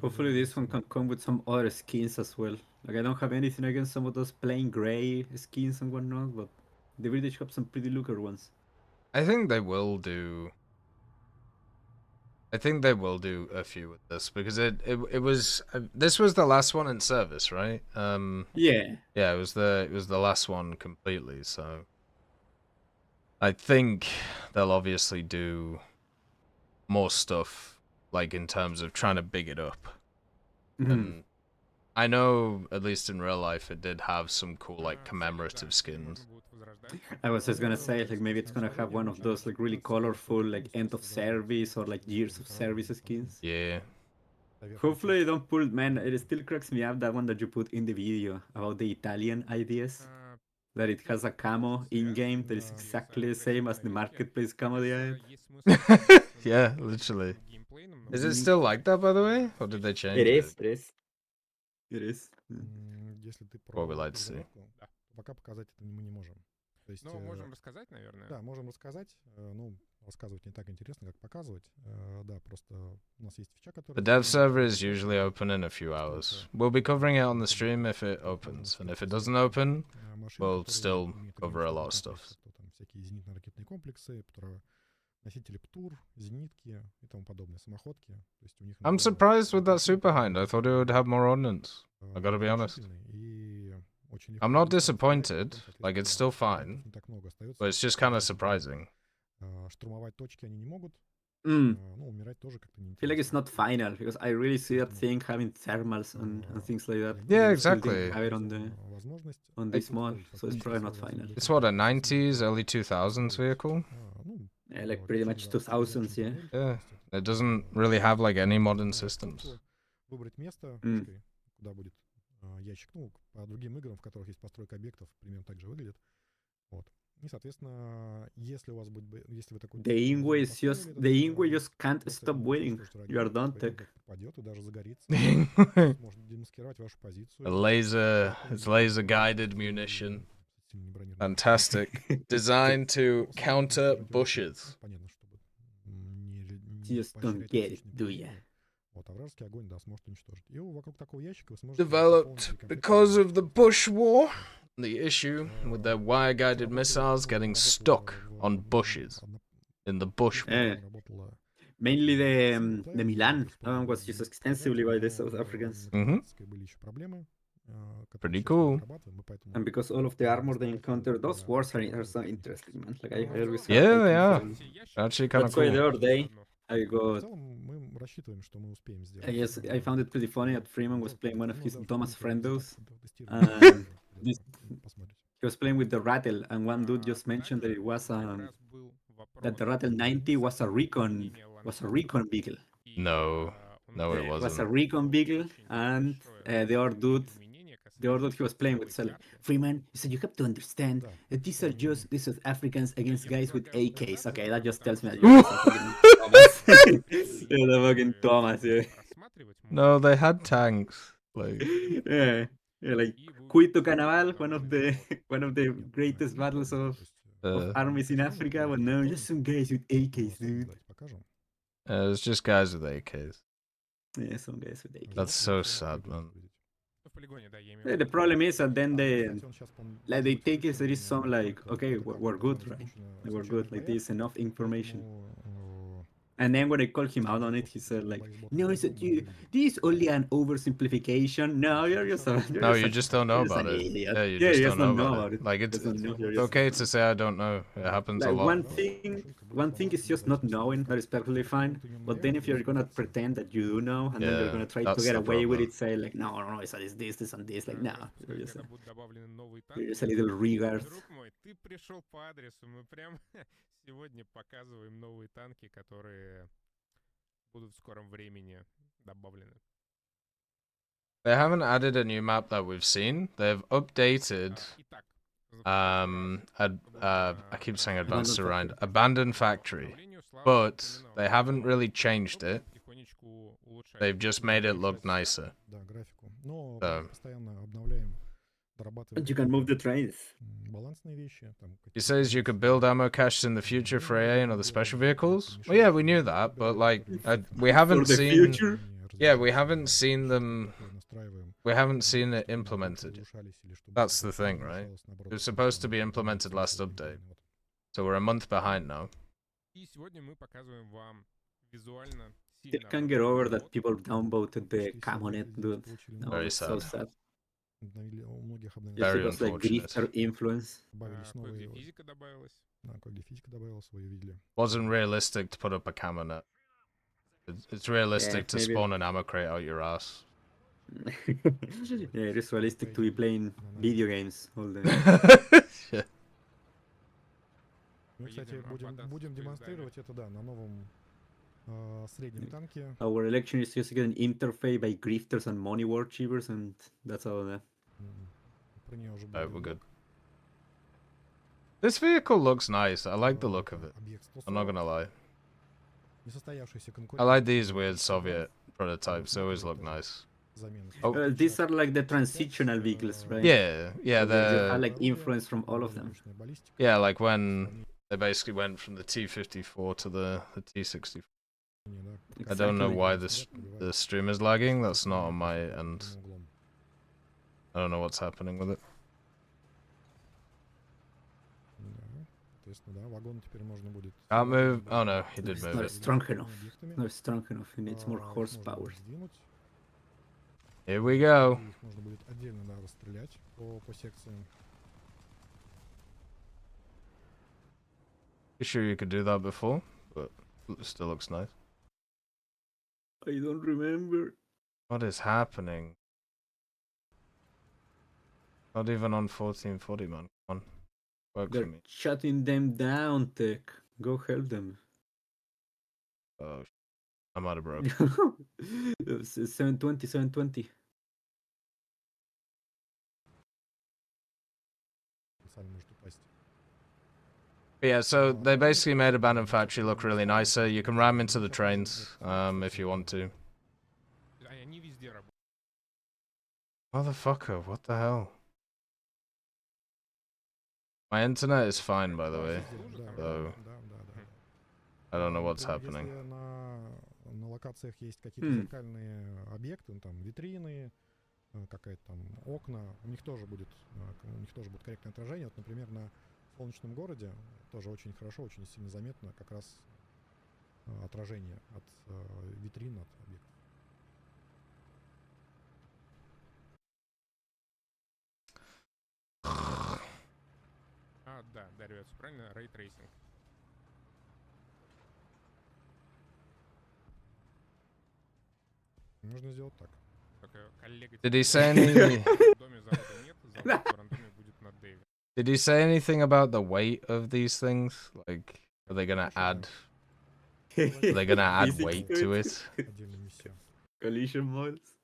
Speaker 2: Hopefully this one can come with some other skins as well. Like I don't have anything against some of those plain gray skins and whatnot, but the British have some pretty looker ones.
Speaker 1: I think they will do. I think they will do a few with this because it was this was the last one in service, right?
Speaker 2: Yeah.
Speaker 1: Yeah, it was the last one completely. So I think they'll obviously do more stuff, like in terms of trying to big it up.
Speaker 2: Mhm.
Speaker 1: And I know, at least in real life, it did have some cool like commemorative skins.
Speaker 2: I was just gonna say, like maybe it's gonna have one of those like really colorful, like end of service or like years of service skins.
Speaker 1: Yeah.
Speaker 2: Hopefully they don't pull. Man, it still cracks me up that one that you put in the video about the Italian ideas. That it has a camo in game that is exactly the same as the marketplace camo they had.
Speaker 1: Yeah, literally. Is it still like that, by the way, or did they change
Speaker 2: It
Speaker 1: it?
Speaker 2: is. It is. It is.
Speaker 3: Если ты
Speaker 1: What we like to see.
Speaker 3: подготовку, то пока показать это мы не можем. То есть,
Speaker 4: Ну, можем рассказать, наверное.
Speaker 3: да, можем рассказать. Ну, рассказывать не так интересно, как показывать. Да, просто у нас есть фича, которая...
Speaker 1: The dev server is usually open in a few hours. We'll be covering it on the stream if it opens, and if it doesn't open, we'll still cover a lot of stuff.
Speaker 3: Там всякие зенитно-ракетные комплексы, носители ПТУР, зенитки и тому подобное, самоходки. То есть у них
Speaker 1: I'm surprised with that super hind. I thought it would have more ordnance. I gotta be honest. I'm not disappointed. Like, it's still fine. But it's just kind of surprising.
Speaker 3: Штурмовать точки они не могут.
Speaker 2: Mm.
Speaker 3: Ну, умирать тоже как-то не
Speaker 2: I feel like it's not final because I really see that thing having thermals and things like that.
Speaker 1: Yeah,
Speaker 2: They still didn't
Speaker 1: exactly.
Speaker 2: Have it on this mod, so it's probably not final.
Speaker 1: It's what, a 90s, early 2000s vehicle?
Speaker 2: Yeah, like pretty much 2000s, yeah.
Speaker 1: Yeah. It doesn't really have like any modern systems.
Speaker 3: Выбрать место, куда будет ящик. Ну, по другим играм, в которых есть постройка объектов, примерно так же выглядит. Вот. И, соответственно, если у вас будет, если вы такой...
Speaker 2: The Ingwe just can't stop waiting. You are done, Tech.
Speaker 3: Попадет и даже загорится.
Speaker 1: A
Speaker 3: Может демаскировать вашу позицию.
Speaker 1: laser, it's laser guided munition. Fantastic. Designed to counter bushes.
Speaker 3: Понятно, чтобы не
Speaker 2: Just don't
Speaker 3: поощрять
Speaker 2: get it,
Speaker 3: точечный
Speaker 2: do
Speaker 3: огонь.
Speaker 2: ya?
Speaker 3: Вот, а вражеский огонь, да, сможет уничтожить. И вокруг такого ящика вы сможете...
Speaker 1: Developed because of the Bush War. The issue with their wire guided missiles getting stuck on bushes. In the bush.
Speaker 2: Mainly the Milan. That one was used extensively by the South Africans.
Speaker 1: Pretty cool.
Speaker 2: And because all of the armor they encounter, those wars are so interesting, man. Like I always have
Speaker 1: Yeah,
Speaker 2: hate
Speaker 1: they are.
Speaker 2: them.
Speaker 1: Actually kind of
Speaker 2: That's why the
Speaker 1: cool.
Speaker 2: other day I got.
Speaker 3: мы рассчитываем, что мы успеем сделать.
Speaker 2: Yes, I found it pretty funny that Freeman was playing one of his Thomas Friendos. And He was playing with the Rattle, and one dude just mentioned that it was that the Rattle 90 was a recon beagle.
Speaker 1: No, no, it
Speaker 2: Yeah, it was a
Speaker 1: wasn't.
Speaker 2: recon beagle, and the other dude he was playing with said, like, Freeman, he said, you have to understand that these are Africans against guys with AKs. Okay, that just tells me that you're just a fucking Thomas. You're the fucking Thomas, yeah.
Speaker 1: No, they had tanks. Like,
Speaker 2: Yeah. Yeah, like Cuito Canaval, one of the greatest battles of armies in Africa, but no, just some guys with AKs, dude.
Speaker 1: it's just guys with AKs.
Speaker 2: Yeah, some guys with AKs.
Speaker 1: That's so sad, man.
Speaker 2: Yeah, the problem is that then they take it there is some like, okay, we're good, right? Like, we're good, like there's enough information. And then when I called him out on it, he said like, no, this is only an oversimplification. No, you're just a,
Speaker 1: No, you just don't know about
Speaker 2: an
Speaker 1: it.
Speaker 2: idiot.
Speaker 1: Yeah, you just don't know about it. Like,
Speaker 2: It's
Speaker 1: it's okay to say I don't know. It happens a
Speaker 2: like
Speaker 1: lot.
Speaker 2: one thing is just not knowing. That is perfectly fine. But then if you're gonna pretend that you do know, and then you're
Speaker 1: Yeah,
Speaker 2: gonna try to
Speaker 1: that's
Speaker 2: get
Speaker 1: the
Speaker 2: away with
Speaker 1: problem.
Speaker 2: it, say like, no, it's this, and this. Like, no, you're just a little regard.
Speaker 4: Друг мой, ты пришел по адресу. Мы прям сегодня показываем новые танки, которые будут в скором времени добавлены.
Speaker 1: They haven't added a new map that we've seen. They've updated. I keep saying Advanced Surround, Abandoned Factory, but they haven't really changed it. They've just made it look nicer. So,
Speaker 2: But you can move the trains.
Speaker 1: he says you could build ammo caches in the future for AA and other special vehicles. Well, yeah, we knew that, but like we haven't
Speaker 2: For the
Speaker 1: seen.
Speaker 2: future?
Speaker 1: Yeah, we haven't seen them. We haven't seen it implemented. That's the thing, right? It was supposed to be implemented last update, so we're a month behind now.
Speaker 2: Still can't get over that people downvoted the Camonet, dude. No,
Speaker 1: Very
Speaker 2: it's so
Speaker 1: sad.
Speaker 2: sad. Just
Speaker 1: Very
Speaker 2: because like
Speaker 1: unfortunate.
Speaker 2: grifter influence.
Speaker 4: Кое-где физика добавилась.
Speaker 1: Wasn't realistic to put up a camo net. It's realistic to
Speaker 2: maybe.
Speaker 1: spawn an ammo crate out your ass.
Speaker 2: Yeah, it is realistic to be playing video games all day.
Speaker 1: Yeah.
Speaker 3: Мы, кстати, будем демонстрировать это, да, на новом среднем танке.
Speaker 2: Our election is just an interface by grifters and money war achievers, and that's all that.
Speaker 3: Про нее уже
Speaker 1: Alright, we're good. This vehicle looks nice. I like the look of it. I'm not gonna lie. I like these weird Soviet prototypes. They always look nice. Oh.
Speaker 2: These are like the transitional vehicles, right?
Speaker 1: Yeah, yeah,
Speaker 2: So you
Speaker 1: they're
Speaker 2: have like influence from all of them.
Speaker 1: yeah, like when they basically went from the T-54 to the T-64. I don't know why the stream is lagging. That's not on my end. I don't know what's happening with it. Can't move. Oh no, he did
Speaker 2: It's
Speaker 1: move
Speaker 2: not
Speaker 1: it.
Speaker 2: strong enough. Not strong enough. It needs more horsepower.
Speaker 1: Here we go.
Speaker 3: Их можно будет отдельно, да, расстрелять по секциям.
Speaker 1: You sure you could do that before? But it still looks nice.
Speaker 2: I don't remember.
Speaker 1: What is happening? Not even on 1440, man. Come on. Work for
Speaker 2: They're
Speaker 1: me.
Speaker 2: shutting them down, Tech. Go help them.
Speaker 1: Oh, I'm out of broke.
Speaker 2: 720, 720.
Speaker 1: Yeah, so they basically made Abandoned Factory look really nicer. You can ram into the trains if you want to.
Speaker 4: Они везде работают.
Speaker 1: Motherfucker, what the hell? My internet is fine, by the way. So I don't know what's happening.
Speaker 3: Если на локациях есть какие-то зеркальные объекты, ну, там витрины, какая-то там окна, у них тоже будет корректное отражение. Вот, например, на солнечном городе тоже очень хорошо, очень сильно заметно как раз отражение от витрин, от объектов.
Speaker 4: Да, Дарьевец, правильно? Рейтрейсинг.
Speaker 3: Можно сделать так.
Speaker 4: Коллега...
Speaker 1: Did he say any?
Speaker 4: В доме завода нет, завод в рандоме будет на Дэйве.
Speaker 1: Did he say anything about the weight of these things? Like, are they gonna add? Are they gonna add
Speaker 2: Physics
Speaker 1: weight to it?
Speaker 3: Отдельная миссия.
Speaker 2: Collision models.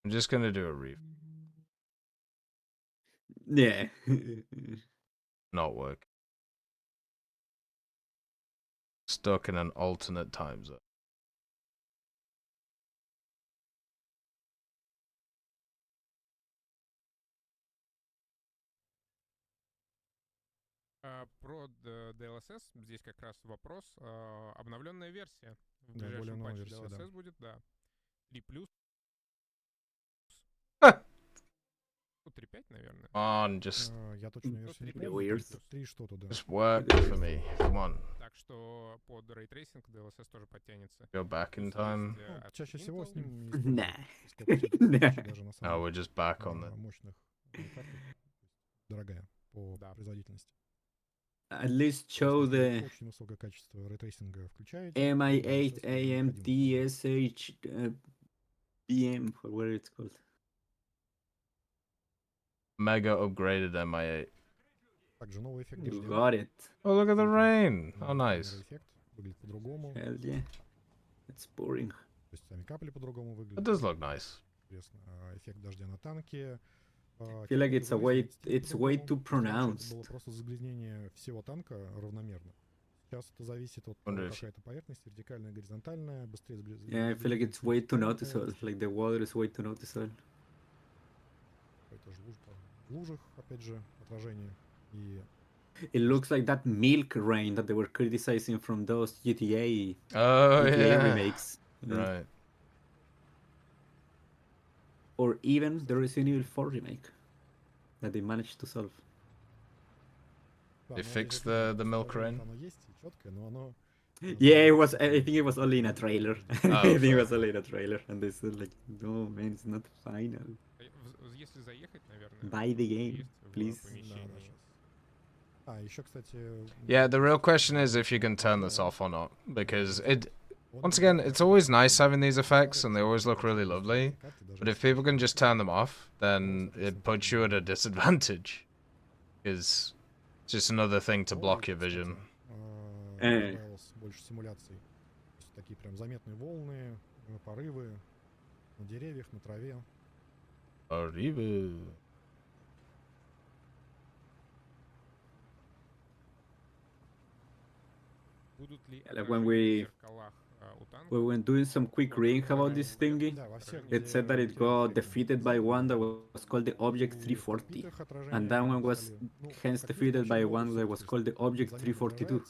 Speaker 1: I'm just gonna do a review.
Speaker 2: Yeah.
Speaker 1: Not work. Stuck in an alternate time zone.
Speaker 4: Про DLSS здесь как раз вопрос. Обновленная версия. В
Speaker 3: Да, более
Speaker 4: ближайшем
Speaker 3: новая
Speaker 4: патче
Speaker 3: версия, да.
Speaker 4: DLSS будет, да. 3+.
Speaker 1: Ха!
Speaker 4: 3.5, наверное.
Speaker 1: On, just
Speaker 3: Я точную версию не
Speaker 2: Pretty
Speaker 3: помню.
Speaker 2: weird.
Speaker 3: 3 что-то, да.
Speaker 1: just work for me. Come on,
Speaker 4: Так что под рейтрейсинг DLSS тоже подтянется.
Speaker 1: go back in
Speaker 4: Плюс
Speaker 1: time.
Speaker 4: есть,
Speaker 3: Ну,
Speaker 4: от
Speaker 3: чаще всего с
Speaker 4: Intel.
Speaker 3: ним не
Speaker 2: Nah.
Speaker 3: используют.
Speaker 2: Nah.
Speaker 3: Даже на
Speaker 1: Oh,
Speaker 3: самых
Speaker 1: we're just back on it.
Speaker 3: мощных картах. Дорогая по
Speaker 4: Да.
Speaker 3: производительности.
Speaker 2: At least
Speaker 3: То
Speaker 2: show
Speaker 3: есть, если
Speaker 2: the
Speaker 3: вы очень высокое качество рейтрейсинга включаете,
Speaker 2: MI8
Speaker 3: то, естественно,
Speaker 2: AMD
Speaker 3: необходимо
Speaker 2: SH BM, or what it's called.
Speaker 1: Mega upgraded MI8.
Speaker 3: Также новый эффект
Speaker 2: You
Speaker 3: дождя.
Speaker 2: got it.
Speaker 1: Oh, look at the rain. Oh,
Speaker 3: Камера
Speaker 1: nice.
Speaker 3: эффект выглядит по-другому.
Speaker 2: Hell yeah. It's boring.
Speaker 3: То есть сами капли по-другому
Speaker 1: It
Speaker 3: выглядят.
Speaker 1: does look nice.
Speaker 3: Интересно. Эффект дождя на танке.
Speaker 2: I feel like it's way too
Speaker 3: Это
Speaker 2: pronounced.
Speaker 3: было просто загрязнение всего танка равномерно. Сейчас это зависит от
Speaker 1: Wonder
Speaker 3: того,
Speaker 1: if-
Speaker 3: какая-то поверхность, вертикальная, горизонтальная, быстрее
Speaker 2: Yeah, I feel like it's way too noticeable. Like the water is way too noticeable.
Speaker 3: Это же в лужах, опять же, отражение. И
Speaker 2: It looks like that milk rain that they were criticizing from those GTA
Speaker 1: Oh, yeah.
Speaker 2: remakes.
Speaker 1: Right.
Speaker 2: Or even the Resident Evil 4 remake that they managed to solve.
Speaker 3: да,
Speaker 1: They
Speaker 3: но
Speaker 1: fixed
Speaker 3: обязательно
Speaker 1: the milk
Speaker 3: отражение
Speaker 1: rain?
Speaker 3: оно есть и четкое, но оно
Speaker 2: Yeah, it was. I think it was only in a trailer.
Speaker 1: Oh,
Speaker 2: I think it
Speaker 1: fair.
Speaker 2: was only in a trailer, and they said like, "No, man, it's not final.
Speaker 4: Если заехать, наверное,
Speaker 2: Buy the game,
Speaker 4: есть в
Speaker 2: please."
Speaker 3: Да,
Speaker 4: помещении.
Speaker 3: да, щас. Еще, кстати...
Speaker 1: Yeah, the real question is if you can turn this off or not. Because it, once again, it's always nice having these effects and they always look really lovely. But if people can just turn them off, then it puts you at a disadvantage. Because it's just another thing to block your vision.
Speaker 3: Добавилось больше симуляций. То есть такие прям заметные волны, порывы на деревьях, на траве.
Speaker 1: Arriba.
Speaker 4: Будут ли
Speaker 2: Like when we-
Speaker 4: отражения в зеркалах у танка?
Speaker 2: When doing some quick reading about this thingy,
Speaker 3: Да, во всех,
Speaker 2: it said that it got defeated by one that was called the Object 340, and that one was hence defeated by one that was called the Object 342.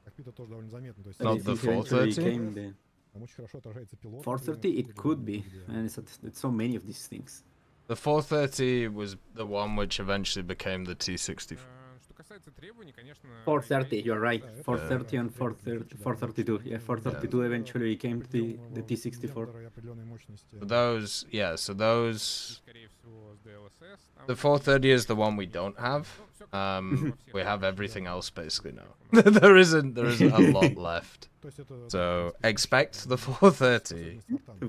Speaker 3: Кокпита тоже довольно заметно. То есть
Speaker 1: Not
Speaker 2: But
Speaker 1: the
Speaker 2: it eventually
Speaker 1: 430?
Speaker 2: became the
Speaker 3: там очень хорошо отражается пилот.
Speaker 2: 430. It could be, and it's so many of these things.
Speaker 1: The 430 was the one which eventually became the T64.
Speaker 4: Что касается требований, конечно...
Speaker 2: 430, you're right.
Speaker 3: Да, это
Speaker 2: 430 and
Speaker 3: 430,
Speaker 2: 432. Yeah, 432 eventually became the T64.
Speaker 3: определенной мощности.
Speaker 1: Those, yeah, so those...
Speaker 4: Скорее всего, с DLSS. Там
Speaker 1: The 430 is the one we don't have.
Speaker 4: Ну, всё как во всех
Speaker 1: We have
Speaker 4: играх.
Speaker 1: everything else basically now.
Speaker 4: Да.
Speaker 1: there isn't a lot left.
Speaker 3: То есть это,
Speaker 1: So
Speaker 3: да,
Speaker 1: expect the 430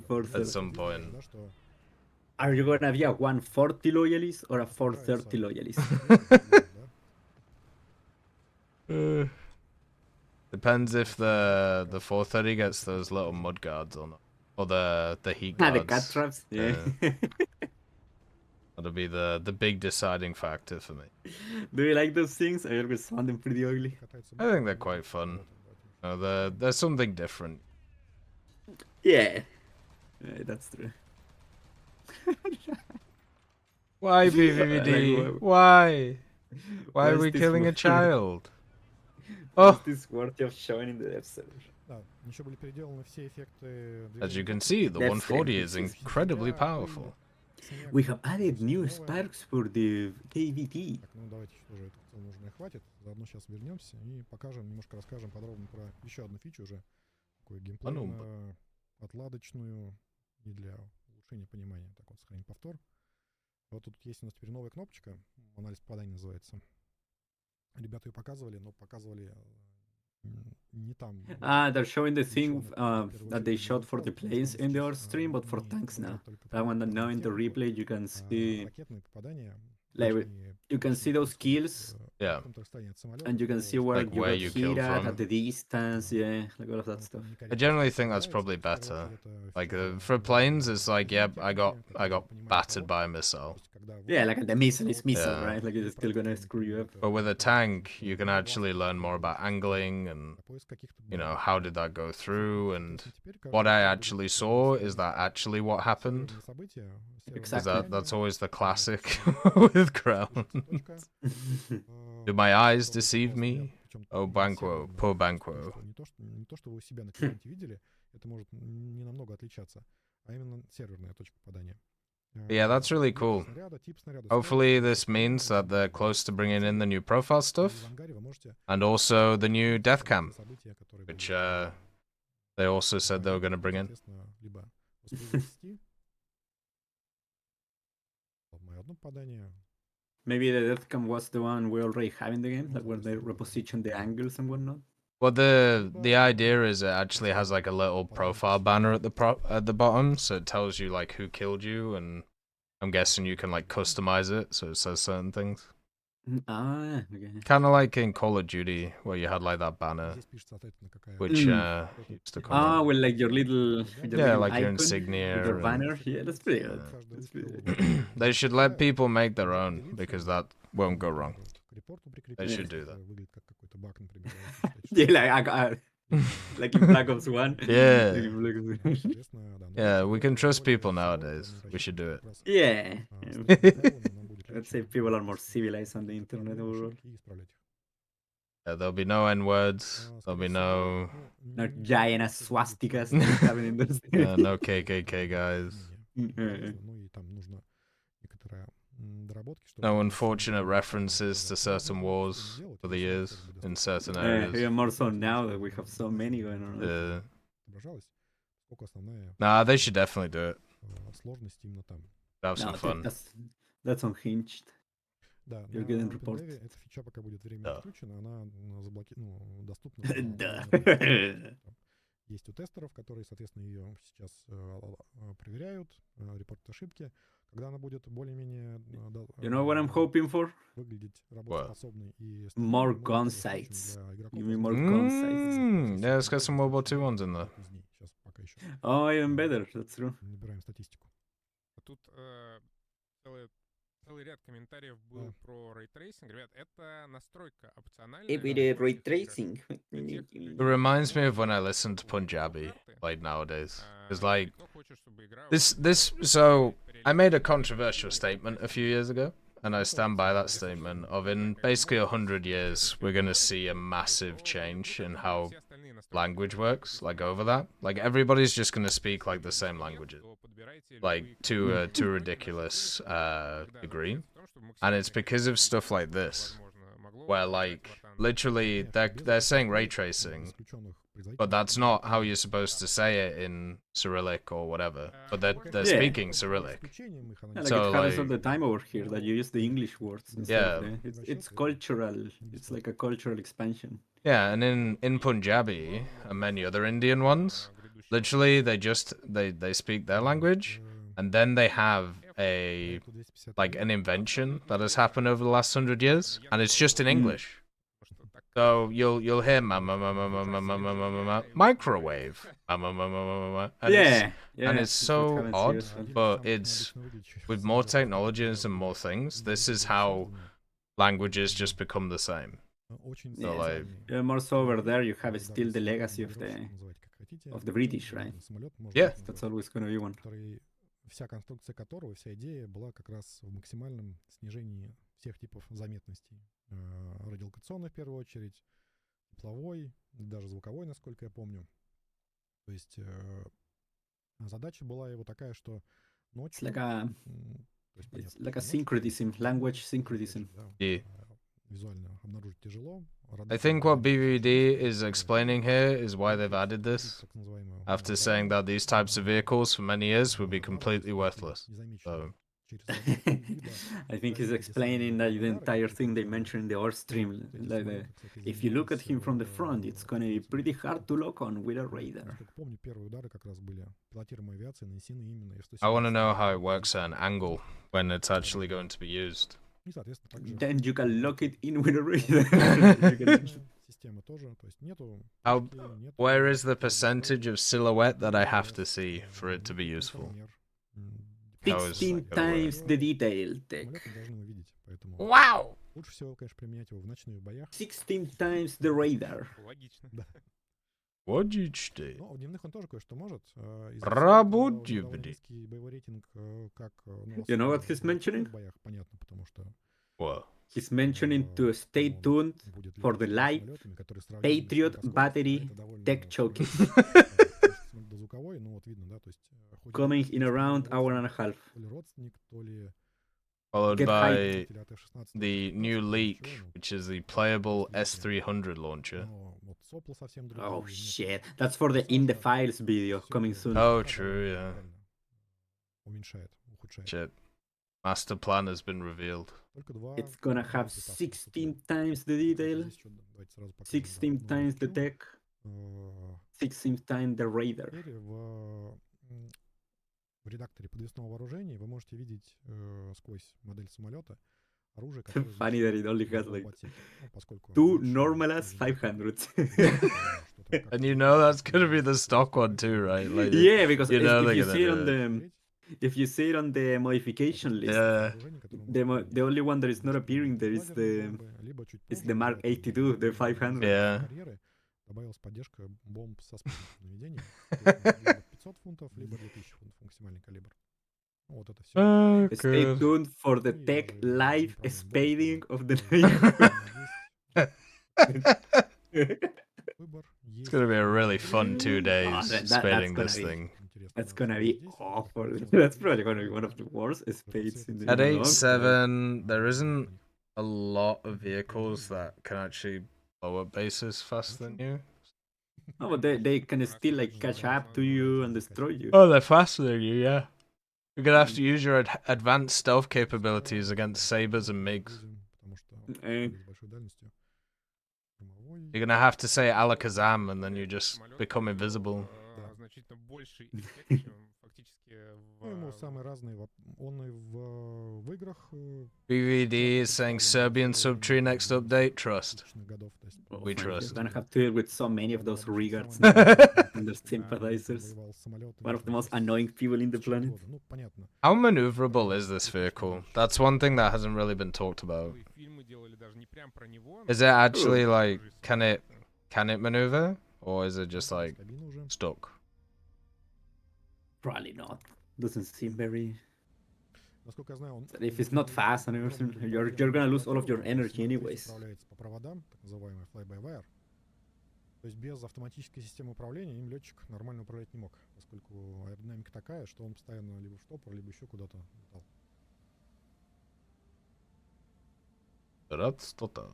Speaker 2: 430.
Speaker 1: at some point.
Speaker 3: Да, что
Speaker 2: Are you gonna be a 140 loyalist or a 430 loyalist?
Speaker 1: Depends if the 430 gets those little mud guards or not, or the heat
Speaker 2: Ah,
Speaker 1: guards.
Speaker 2: the cat traps. Yeah.
Speaker 1: That'll be the big deciding factor for me.
Speaker 2: Do you like those things? I always found them pretty ugly.
Speaker 1: I think they're quite fun. There's something different.
Speaker 2: Yeah, that's true.
Speaker 1: Why BVD? Why? Why are
Speaker 2: What's
Speaker 1: we
Speaker 2: this
Speaker 1: killing a
Speaker 2: word?
Speaker 1: child?
Speaker 2: What's
Speaker 1: Oh,
Speaker 2: this worthy of showing in the dev server?
Speaker 3: Да, еще были переделаны все эффекты.
Speaker 1: as you can see, the
Speaker 2: That's
Speaker 1: 140
Speaker 2: great.
Speaker 1: is incredibly powerful.
Speaker 2: We have added new sparks for the KVT.
Speaker 3: Так, ну давайте тоже это в целом уже не хватит. Заодно сейчас вернемся и покажем, немножко расскажем подробно про еще одну фичу уже. Такую геймплейную, отладочную и для улучшения понимания. Так вот, сохранить повтор. Вот тут есть у нас теперь новая кнопочка. Анализ попаданий называется. Ребята ее показывали, но показывали не там.
Speaker 2: They're showing the thing that they shot for the planes in the Earth stream, but for tanks now. That one that now in the replay you can see,
Speaker 3: Ракетные попадания,
Speaker 2: like,
Speaker 3: точнее,
Speaker 2: you can see those kills,
Speaker 1: Yeah.
Speaker 3: каком-то расстоянии от самолета,
Speaker 2: and you can see where
Speaker 1: Like
Speaker 2: you
Speaker 1: where
Speaker 2: got
Speaker 1: you
Speaker 2: hit
Speaker 1: killed
Speaker 2: at
Speaker 1: from.
Speaker 2: the distance, yeah, like all of that stuff.
Speaker 1: I generally think that's probably better. Like for planes, it's like, yep, I got battered by a missile.
Speaker 2: Yeah, like the missile is missile,
Speaker 1: Yeah.
Speaker 2: right? Like it's still gonna screw you up.
Speaker 1: But with a tank, you can actually learn more about angling and, you know, how did that go through, and what I actually saw is that actually what happened. Because that's always the classic with ground. Do my eyes deceive me? Oh, Banquo, poor Banquo.
Speaker 3: Не то, что вы у себя на клиенте видели, это может не намного отличаться, а именно серверная точка попадания.
Speaker 1: Yeah, that's really cool. Hopefully this means that they're close to bringing in the new profile stuff, and also the new death cam, which they also said they were going to bring in.
Speaker 2: Maybe the death cam was the one we already have in the game, like where they reposition the angles and whatnot.
Speaker 1: Well, the idea is it actually has like a little profile banner at the bottom, so it tells you like who killed you, and I'm guessing you can like customize it so it says certain things.
Speaker 2: Okay.
Speaker 1: Kind of like in Call of Duty where you had like that banner, which used to come up.
Speaker 2: With like your little,
Speaker 1: Yeah, like your
Speaker 2: icon,
Speaker 1: insignia.
Speaker 2: with your
Speaker 1: and-
Speaker 2: banner. Yeah, that's pretty good. That's pretty good.
Speaker 1: They should let people make their own, because that won't go wrong. They should do that.
Speaker 2: Yeah, like in Black Ops 1.
Speaker 1: Yeah.
Speaker 2: Like in Black Ops 1.
Speaker 1: Yeah, we can trust people nowadays. We should do it.
Speaker 2: Yeah. Let's say people are more civilized on the internet overall.
Speaker 1: Yeah, there'll be no N-words. There'll be no
Speaker 2: Not giant ass swastikas that happen in those
Speaker 1: no KKK guys. No unfortunate references to certain wars for the years in certain areas.
Speaker 2: Yeah, more so now that we have so many going on.
Speaker 1: Nah, they should definitely do it. Have some
Speaker 2: No,
Speaker 1: fun.
Speaker 2: that's unhinged.
Speaker 3: Да,
Speaker 2: You're getting reported.
Speaker 3: эта фича пока будет временно
Speaker 1: Да.
Speaker 3: отключена, она доступна.
Speaker 2: Да.
Speaker 3: Есть у тестеров, которые, соответственно, ее сейчас проверяют, репортят ошибки. Когда она будет более-менее
Speaker 2: You know what I'm hoping for?
Speaker 3: выглядеть работоспособной и
Speaker 2: More
Speaker 3: стабильной,
Speaker 2: gun
Speaker 3: мы это
Speaker 2: sites.
Speaker 3: для игроков
Speaker 2: You mean more gun sites?
Speaker 1: Yeah, let's get some World War II ones in there.
Speaker 3: позднее. Сейчас пока еще
Speaker 2: Oh, even better. That's true.
Speaker 3: набираем статистику.
Speaker 4: Тут целый ряд комментариев был про рейтрейсинг. Ребят, это настройка опциональная.
Speaker 2: ray tracing.
Speaker 1: It reminds me of when I listened to Punjabi played nowadays. It's like this. So I made a controversial statement a few years ago, and I stand by that statement. Of in basically 100 years, we're gonna see a massive change in how language works. Like over that, like everybody's just gonna speak like the same languages, like to a ridiculous degree, and it's because of stuff like this, where like literally they're saying ray tracing, but that's not how you're supposed to say it in Cyrillic or whatever. But they're
Speaker 2: Yeah.
Speaker 1: speaking Cyrillic.
Speaker 2: Like
Speaker 1: So,
Speaker 2: it happens all
Speaker 1: like-
Speaker 2: the time over here that you use the English words. And stuff,
Speaker 1: Yeah.
Speaker 2: It's cultural. It's like a cultural expansion.
Speaker 1: Yeah, and in Punjabi and many other Indian ones, literally they speak their language, and then they have an invention that has happened over the last 100 years, and it's just in English. So you'll hear microwave, and it's so odd, but it's with more technologies and more things. This is how languages just become the same. So like,
Speaker 2: More so over there, you have still the legacy of the British, right?
Speaker 1: Yeah.
Speaker 2: That's always gonna be one.
Speaker 3: Вся конструкция которого, вся идея была как раз в максимальном снижении всех типов заметностей. Радиолокационной в первую очередь, тепловой, даже звуковой, насколько я помню. То есть задача была его такая, что ночью...
Speaker 2: It's like a syncretism, language syncretism.
Speaker 1: Yeah.
Speaker 3: Визуально обнаружить тяжело.
Speaker 1: I think what BVD is explaining here is why they've added this, after saying that these types of vehicles for many years would be completely worthless. So
Speaker 3: через радар. И да,
Speaker 2: I think he's
Speaker 3: проверить, если
Speaker 2: explaining that the
Speaker 3: радары,
Speaker 2: entire
Speaker 3: которые
Speaker 2: thing they
Speaker 3: там
Speaker 2: mentioned in the art stream.
Speaker 3: эти
Speaker 2: Like
Speaker 3: самолеты, кстати,
Speaker 2: if you look at
Speaker 3: занимались
Speaker 2: him from the front, it's gonna be pretty hard to lock on with a radar.
Speaker 3: Насколько помню, первые удары как раз были пилотируемой авиации, нанесены именно F-117.
Speaker 1: I want to know how it works at an angle when it's actually going to be used.
Speaker 3: И, соответственно, также
Speaker 2: Then you can lock it in with a radar.
Speaker 3: системы тоже, то есть нету
Speaker 1: How,
Speaker 3: пушки, нету
Speaker 1: where is the percentage of silhouette that I have to see for it to be useful?
Speaker 3: информер.
Speaker 1: How is
Speaker 2: 16
Speaker 1: that gonna work?
Speaker 2: times the detail tech.
Speaker 3: Самолет мы должны увидеть, поэтому
Speaker 1: Wow!
Speaker 3: лучше всего, конечно, применять его в ночных боях.
Speaker 2: 16 times the radar.
Speaker 4: Логично.
Speaker 1: Водички.
Speaker 3: Но в дневных он тоже кое-что может.
Speaker 1: Работаю,
Speaker 3: Довольно
Speaker 1: блин.
Speaker 3: низкий боевой рейтинг, как
Speaker 2: You know what he's mentioning?
Speaker 3: в боях, понятно, потому что
Speaker 1: What?
Speaker 2: He's mentioning to stay tuned
Speaker 3: будет
Speaker 2: for the
Speaker 3: летать
Speaker 2: live
Speaker 3: самолетами, которые сравнимы с
Speaker 2: Patriot
Speaker 3: Московским,
Speaker 2: battery
Speaker 3: это довольно
Speaker 2: tech showcase
Speaker 3: дозвуковой, ну вот видно, да, то есть хоть
Speaker 2: coming in
Speaker 3: это
Speaker 2: around hour and a half.
Speaker 3: то ли родственник, то ли
Speaker 1: Followed
Speaker 2: Get
Speaker 1: by
Speaker 3: представитель от F-16,
Speaker 1: the new leak, which is the playable S300 launcher.
Speaker 3: но вот сопла совсем другие.
Speaker 2: Oh
Speaker 3: нет
Speaker 2: shit. That's for the in the files video
Speaker 3: всё
Speaker 2: coming
Speaker 3: это
Speaker 2: soon.
Speaker 1: Oh,
Speaker 3: правильно,
Speaker 1: true, yeah.
Speaker 3: правильно. Уменьшает, ухудшает.
Speaker 1: Shit. Master plan has been revealed.
Speaker 3: Только два
Speaker 2: It's gonna have
Speaker 3: запаса
Speaker 2: 16
Speaker 3: поступило.
Speaker 2: times the detail,
Speaker 3: Здесь ещё давайте сразу покажем, да,
Speaker 2: 16
Speaker 3: новую
Speaker 2: times the
Speaker 3: фичу.
Speaker 2: tech, 16 times the radar.
Speaker 3: Теперь в редакторе подвесного вооружения вы можете видеть сквозь модель самолета оружие, которое
Speaker 2: Funny that it only has
Speaker 3: в
Speaker 2: like
Speaker 3: отсеке. Ну, поскольку
Speaker 2: two
Speaker 3: больше,
Speaker 2: normal as
Speaker 3: скажем так,
Speaker 2: 500.
Speaker 3: что-то как-то
Speaker 1: And you know that's gonna be the stock one too, right? Like,
Speaker 2: Yeah, because
Speaker 1: you know
Speaker 2: if
Speaker 1: they're
Speaker 2: you
Speaker 1: gonna
Speaker 2: see it
Speaker 1: do
Speaker 2: on
Speaker 1: it.
Speaker 2: the if you see it on the modification list,
Speaker 1: Yeah.
Speaker 2: the only one that is not appearing there is the Mark 82, the 500.
Speaker 1: Yeah.
Speaker 3: карьеры добавилась поддержка бомб со спутниковым наведением. Либо 500 фунтов, либо 2000 фунтов максимальный калибр. Ну, вот это все.
Speaker 1: Oh,
Speaker 2: Stay
Speaker 1: good.
Speaker 2: tuned for the tech live spading of the night.
Speaker 3: Выбор
Speaker 1: It's
Speaker 3: есть.
Speaker 1: gonna be a really fun 2 days
Speaker 2: Oh, that's
Speaker 1: spading
Speaker 2: gonna
Speaker 1: this
Speaker 2: be-
Speaker 1: thing.
Speaker 3: Интересно,
Speaker 2: That's
Speaker 3: да,
Speaker 2: gonna
Speaker 3: что
Speaker 2: be
Speaker 3: здесь.
Speaker 2: awful. That's probably gonna be one of the worst spades in the
Speaker 1: At
Speaker 2: long time.
Speaker 1: 8.7, there isn't a lot of vehicles that can actually blow up bases faster than you.
Speaker 2: No, but they can still like catch up to you and destroy you.
Speaker 1: Oh, they're faster than you, yeah. You're gonna have to use your advanced stealth capabilities against sabers and MiGs.
Speaker 3: Потому что
Speaker 2: Э.
Speaker 3: с большой дальностью. Штурмовой.
Speaker 1: You're gonna have to say Alakazam and then you just become invisible.
Speaker 4: Значительно больше эффект, чем фактически
Speaker 3: Ну, ему самые разные. Он и в играх
Speaker 1: BVD is saying Serbian subtree next update. Trust.
Speaker 3: 2000-х годов. То есть,
Speaker 2: Oh,
Speaker 1: We
Speaker 2: man,
Speaker 1: trust.
Speaker 2: You're gonna have to deal with so many of those regards and their sympathizers.
Speaker 3: воевал с самолетами
Speaker 2: One of the most
Speaker 3: там
Speaker 2: annoying people in the
Speaker 3: 2000
Speaker 2: planet.
Speaker 3: года. Ну, понятно.
Speaker 1: How maneuverable is this vehicle? That's one thing that hasn't really been talked about.
Speaker 4: фильмы делали даже не прям про него.
Speaker 1: Is it actually like can it maneuver or is it just like
Speaker 3: Кабина уже.
Speaker 1: stuck?
Speaker 2: Probably not. Doesn't seem very.
Speaker 3: Насколько я знаю, он...
Speaker 2: If it's not fast and everything, you're gonna lose all of your energy anyways.
Speaker 3: Управляется по проводам, так называемый fly-by-wire. То есть без автоматической системы управления им летчик нормально управлять не мог, поскольку аэродинамика такая, что он постоянно либо в штопор, либо еще куда-то летал.
Speaker 1: That's что-то.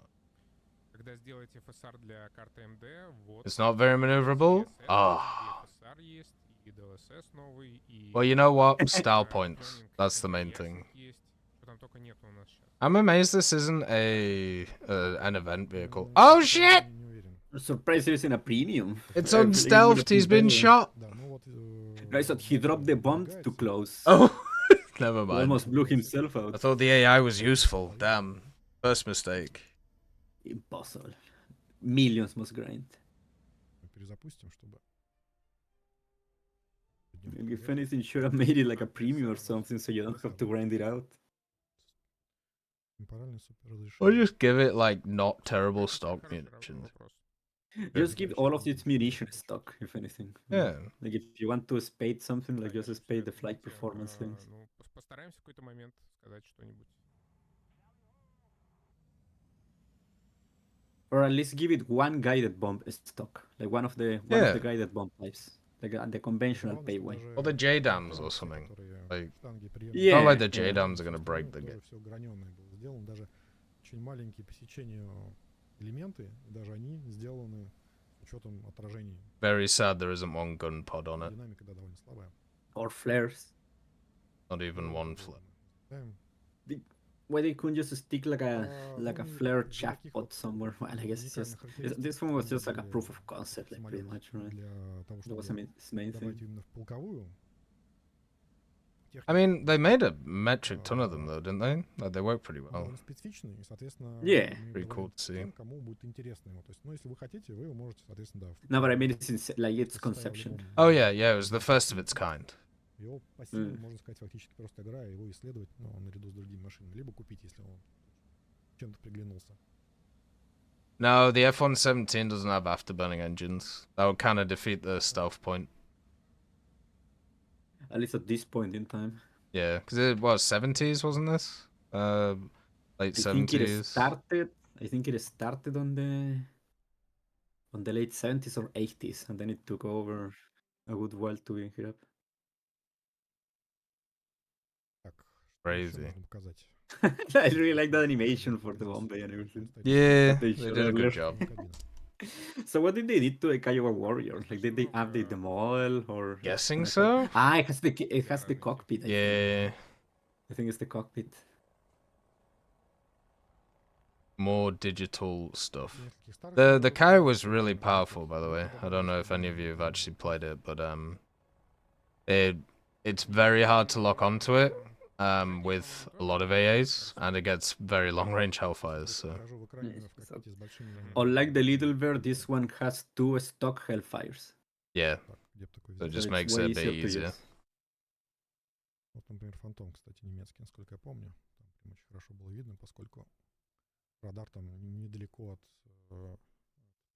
Speaker 4: Когда сделаете FSR для карты MD, вот.
Speaker 1: It's not very maneuverable.
Speaker 4: DSS,
Speaker 1: Ah.
Speaker 4: и FSR есть, и DLSS новый, и...
Speaker 1: Well, you know what? Style
Speaker 4: э,
Speaker 1: points.
Speaker 4: Tuning
Speaker 1: That's the main
Speaker 4: NPS
Speaker 1: thing.
Speaker 4: есть. Что там только нет у нас сейчас.
Speaker 1: I'm amazed this isn't an event vehicle. Oh shit!
Speaker 3: Не уверен.
Speaker 2: Surprised he's in a premium.
Speaker 1: It's
Speaker 2: I feel like it
Speaker 1: unstealthed.
Speaker 2: would've
Speaker 1: He's
Speaker 2: been
Speaker 1: been
Speaker 2: better.
Speaker 1: shot.
Speaker 3: Да, ну вот...
Speaker 2: I thought he dropped the bomb too close.
Speaker 1: Oh, never
Speaker 2: He
Speaker 1: mind.
Speaker 2: almost blew himself
Speaker 1: I
Speaker 2: out.
Speaker 1: thought the AI was useful. Damn. First mistake.
Speaker 2: Impossible. Millions must grind.
Speaker 3: Перезапустим, чтобы...
Speaker 2: If anything, should have made it like a premium or something, so you don't have to grind it out.
Speaker 3: Темпоральный суперразрешение.
Speaker 1: Or just give it like not terrible stock
Speaker 4: Хороший
Speaker 1: munitions.
Speaker 4: вопрос.
Speaker 2: Just give all of its munition stock, if anything.
Speaker 1: Yeah.
Speaker 2: Like if you want to spade something, like just spade the flight performance things.
Speaker 4: Ну, постараемся в какой-то момент сказать что-нибудь.
Speaker 2: Or at least give it one guided bomb stock, like one of the
Speaker 1: Yeah.
Speaker 2: guided bomb types, like the conventional pay way.
Speaker 1: Or the J-dams or something. Like,
Speaker 2: Yeah.
Speaker 1: not like the
Speaker 2: yeah.
Speaker 1: J-dams are gonna break the game.
Speaker 3: Все граненое было сделано, даже очень маленькие по сечению элементы, и даже они сделаны с учетом отражений.
Speaker 1: Very sad there isn't one gun pod on it.
Speaker 3: Динамика, да, довольно слабая.
Speaker 2: Or flares.
Speaker 1: Not even one flip.
Speaker 2: Why they couldn't just stick like a flare chatbot somewhere? Well, I guess it's just this one was just like a proof of concept, like pretty much, right? That was its main thing.
Speaker 1: I mean, they made a metric ton of them though, didn't they? Like, they work pretty well.
Speaker 2: Yeah.
Speaker 1: Pretty cool to see.
Speaker 2: No, but I mean it's like its conception.
Speaker 1: Oh yeah, it was the first of its kind.
Speaker 3: Его пассивом, можно сказать, фактически просто игра, его исследовать, ну, наряду с другими машинами, либо купить, если он чем-то приглянулся.
Speaker 1: No, the F-117 doesn't have afterburning engines. That would kind of defeat the stealth point.
Speaker 2: At least at this point in time.
Speaker 1: Yeah, because it was 70s, wasn't this? Late 70s.
Speaker 2: I think it started on the late 70s or 80s, and then it took over a good while to be hit up.
Speaker 1: Crazy.
Speaker 2: I really like the animation for the Bombay and everything.
Speaker 1: Yeah,
Speaker 2: they
Speaker 1: they did a good job.
Speaker 2: So what did they do to a Kiowa Warrior? Like, did they update the model or?
Speaker 1: Guessing so.
Speaker 2: Ah, it has the cockpit.
Speaker 1: Yeah.
Speaker 2: I think it's the cockpit.
Speaker 1: More digital stuff. The Kai was really powerful, by the way. I don't know if any of you have actually played it, but it's very hard to lock onto it. With a lot of AAs, and it gets very long-range hellfires. So.
Speaker 2: Unlike the Little Bear, this one has 2 stock hellfires.
Speaker 1: Yeah, so it just makes it a bit easier.
Speaker 3: Вот, например, Фантом, кстати, немецкий, насколько я помню. Там прям очень хорошо было видно, поскольку радар там недалеко от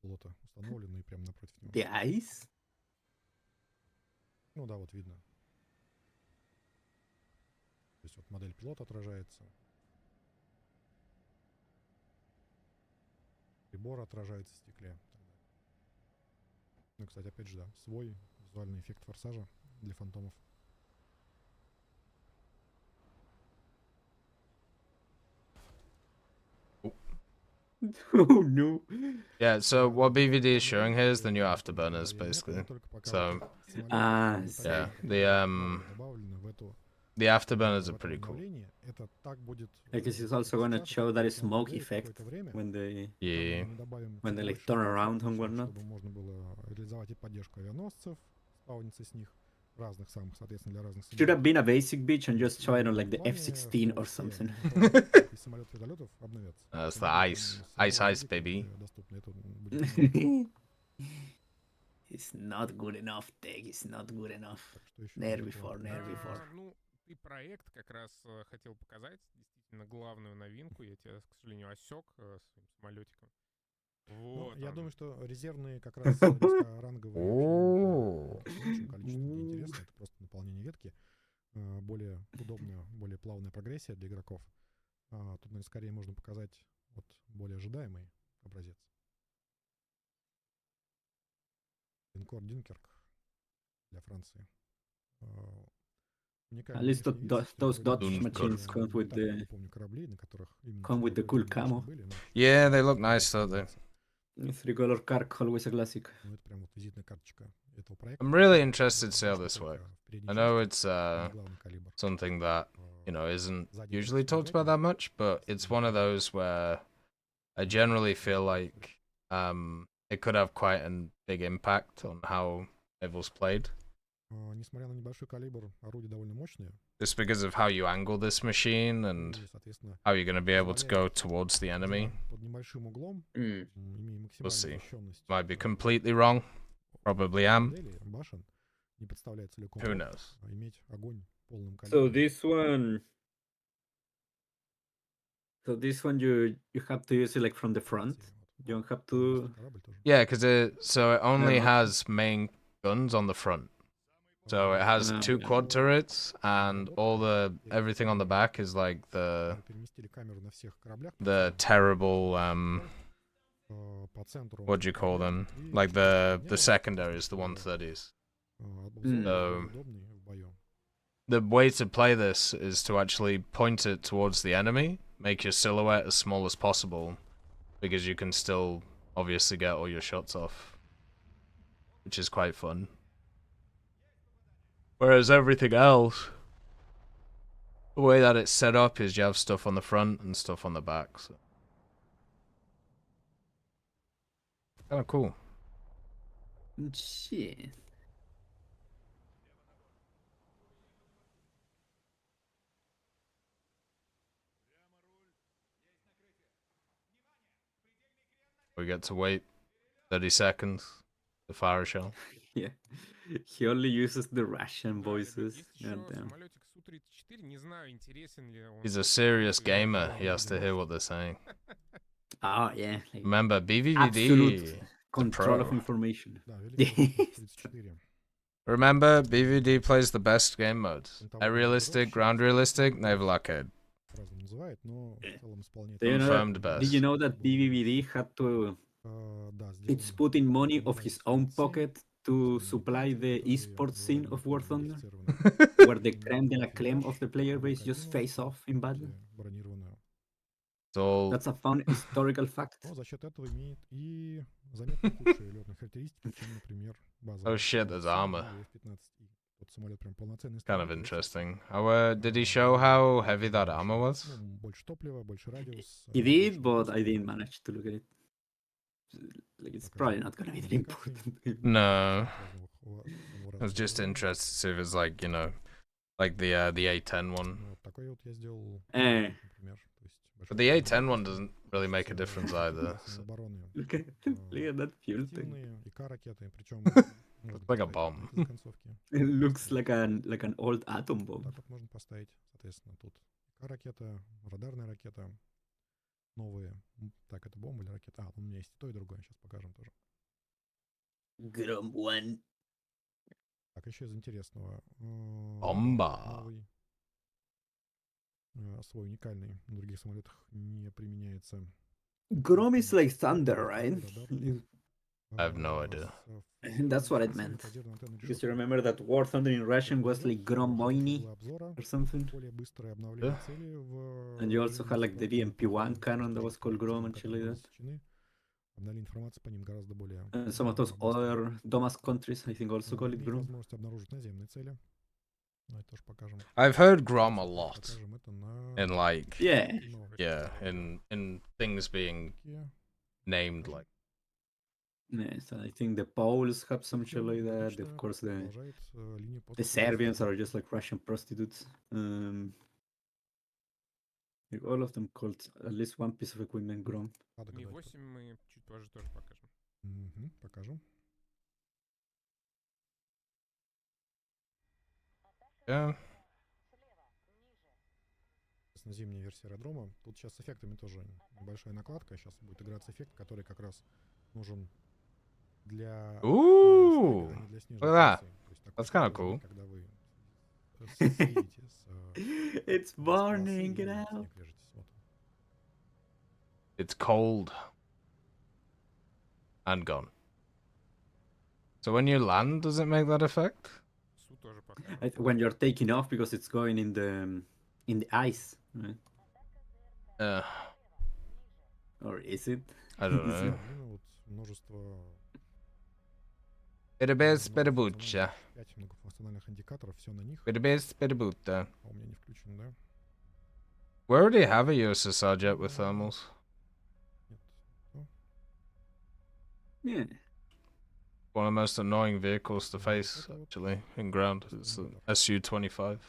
Speaker 3: пилота установлен и прям напротив него.
Speaker 2: The ice?
Speaker 3: Ну да, вот видно. То есть вот модель пилота отражается. Прибор отражается в стекле. Ну, кстати, опять же, да, свой визуальный эффект форсажа для фантомов.
Speaker 2: Oh no.
Speaker 1: Yeah, so what BVD is showing here is the new afterburners, basically. So, yeah, the afterburners are pretty cool.
Speaker 2: I guess it's also gonna show that smoke effect when they like turn around and whatnot.
Speaker 3: Можно было реализовать и поддержку авианосцев, спауниться с них. Разных самых, соответственно, для разных
Speaker 2: Should have been a basic bitch and just show it on like the F-16 or something.
Speaker 1: That's the ice, baby.
Speaker 2: It's not good enough, Tech. It's not good enough. Never before.
Speaker 4: Ну, и проект как раз хотел показать действительно главную новинку. Я тебя, к сожалению, осек своим самолетиком.
Speaker 3: Вот, я думаю, что резервные как раз низкоранговые количество неинтересно. Это просто наполнение ветки. Более удобная, более плавная прогрессия для игроков. Тут, наверное, скорее можно показать вот более ожидаемый образец. Линкор Дюнкерк для Франции.
Speaker 2: At least those Dutch machines come with the cool camo.
Speaker 1: Yeah, they look nice, don't they?
Speaker 2: 3-color carc, always a classic.
Speaker 1: I'm really interested to see how this works. I know it's something that, you know, isn't usually talked about that much, but it's one of those where I generally feel like it could have quite a big impact on how Evil's played. Just because of how you angle this machine and how you're going to be able to go towards the enemy. We'll see. Might be completely wrong. Probably am. Who knows?
Speaker 2: So this one you have to use it like from the front. You don't have to.
Speaker 1: Yeah, because it only has main guns on the front. So it has 2 quad turrets, and everything on the back is like the terrible what do you call them? Like the secondaries, the 130s. So the way to play this is to actually point it towards the enemy, make your silhouette as small as possible, because you can still obviously get all your shots off, which is quite fun. Whereas everything else The way that it's set up is you have stuff on the front and stuff on the back. So. Kind of cool.
Speaker 2: Shit.
Speaker 1: We get to wait 30 seconds to fire a shell.
Speaker 2: Yeah. He only uses the Russian
Speaker 4: Да, ребят,
Speaker 2: voices.
Speaker 4: есть еще
Speaker 2: Goddamn.
Speaker 4: самолетик Су-34. Не знаю, интересен ли он.
Speaker 1: He's a serious
Speaker 4: для
Speaker 1: gamer.
Speaker 4: этого
Speaker 1: He has to
Speaker 4: видео.
Speaker 1: hear what they're saying.
Speaker 2: Oh, yeah. Like,
Speaker 1: Remember, BVVD,
Speaker 2: absolute
Speaker 1: the
Speaker 2: control of
Speaker 1: pro.
Speaker 2: information.
Speaker 3: Да, великий
Speaker 2: Yes.
Speaker 3: 34.
Speaker 1: Remember, BVD plays the best game modes. Air realistic, ground realistic, naval arcade.
Speaker 3: По-разному называет, но в целом исполняет.
Speaker 2: Do you know
Speaker 1: Confirmed
Speaker 2: that,
Speaker 1: best.
Speaker 2: did you know that BVVD had to
Speaker 3: Да,
Speaker 2: it's
Speaker 3: сделан
Speaker 2: putting money of
Speaker 3: на
Speaker 2: his
Speaker 3: iOS
Speaker 2: own
Speaker 3: 27,
Speaker 2: pocket to
Speaker 3: собственно,
Speaker 2: supply the
Speaker 3: которые
Speaker 2: esports scene of War Thunder,
Speaker 3: модифицированы.
Speaker 2: where the creme de la creme of the player base just face off in battle?
Speaker 3: Бронированную.
Speaker 1: So,
Speaker 2: That's a fun historical fact.
Speaker 3: Но за счет этого имеет и заметно худшие летные характеристики, чем, например, базовый
Speaker 1: oh shit, there's armor.
Speaker 3: F-15. Тот самолет прям полноценный.
Speaker 1: Kind of interesting. How, did he show how heavy that armor was?
Speaker 3: Больше топлива, больше радиус.
Speaker 2: He did, but I didn't manage to look at it. Like, it's probably not gonna be that important.
Speaker 1: No. I was just interested to see if it's like, you know, like the A10 one.
Speaker 3: Вот такой вот я сделал,
Speaker 2: Eh,
Speaker 3: например. То есть
Speaker 1: But the A10 one doesn't really make a difference either. So.
Speaker 3: обороны
Speaker 2: look at that fuel tank.
Speaker 3: активные, ИК-ракеты, причем
Speaker 1: Looks like a bomb.
Speaker 3: концовки.
Speaker 2: It looks like an old atom bomb.
Speaker 3: Так вот можно поставить, соответственно, тут ИК-ракета, радарная ракета, новые. Так, это бомба или ракета? А, у меня есть и то, и другое. Сейчас покажем тоже.
Speaker 2: Grum one.
Speaker 3: Так, еще из интересного.
Speaker 1: Бомба.
Speaker 3: Новый, свой уникальный, на других самолетах не применяется.
Speaker 2: Grum is like thunder, right?
Speaker 1: I have no idea.
Speaker 2: That's what it meant. Because you remember that War Thunder in Russian was like Gromoyny or something?
Speaker 3: Более быстрое обновление цели
Speaker 2: And you also had like the VMP1 cannon that was called Grom and shit like that.
Speaker 3: Обновление информации по ним гораздо более.
Speaker 2: And some of those other Domas countries, I think, also call it Grom.
Speaker 3: Возможность обнаружить наземные цели. Это тоже покажем.
Speaker 1: I've heard Grom a lot.
Speaker 3: Покажем это на.
Speaker 1: In like,
Speaker 2: Yeah.
Speaker 1: yeah, in things being named like.
Speaker 2: Yes, and I think the Poles have some shit like that. Of course, the Serbians are just like Russian prostitutes. Like all of them called at least one piece of equipment Grom.
Speaker 4: Ми-8 мы чуть позже тоже покажем.
Speaker 3: Покажем.
Speaker 1: Yeah.
Speaker 3: Зимняя версия аэродрома. Тут сейчас с эффектами тоже небольшая накладка. Сейчас будет играться эффект, который как раз нужен для...
Speaker 1: Ooh,
Speaker 3: а не для снежной
Speaker 1: look at that.
Speaker 3: трассы. То есть такое
Speaker 1: That's kinda
Speaker 3: положение,
Speaker 1: cool.
Speaker 3: когда вы съедете
Speaker 2: It's
Speaker 3: с
Speaker 2: burning,
Speaker 3: полосы
Speaker 2: get
Speaker 3: и
Speaker 2: out.
Speaker 3: снег режетесь. Вот.
Speaker 1: It's cold. And gone. So when you land, does it make that effect?
Speaker 4: Су тоже покажем.
Speaker 2: When you're taking off because it's going in the ice, right? Or is it?
Speaker 1: I don't know.
Speaker 3: Вот множество...
Speaker 1: Перебез, перебуча.
Speaker 3: 5 многофункциональных индикаторов, все на них.
Speaker 1: Перебез, перебута.
Speaker 3: А у меня не включен, да?
Speaker 1: We already have a USSR jet with thermals.
Speaker 3: Нет.
Speaker 2: Yeah.
Speaker 1: One of the most annoying vehicles to face, actually, in ground. It's the Su-25.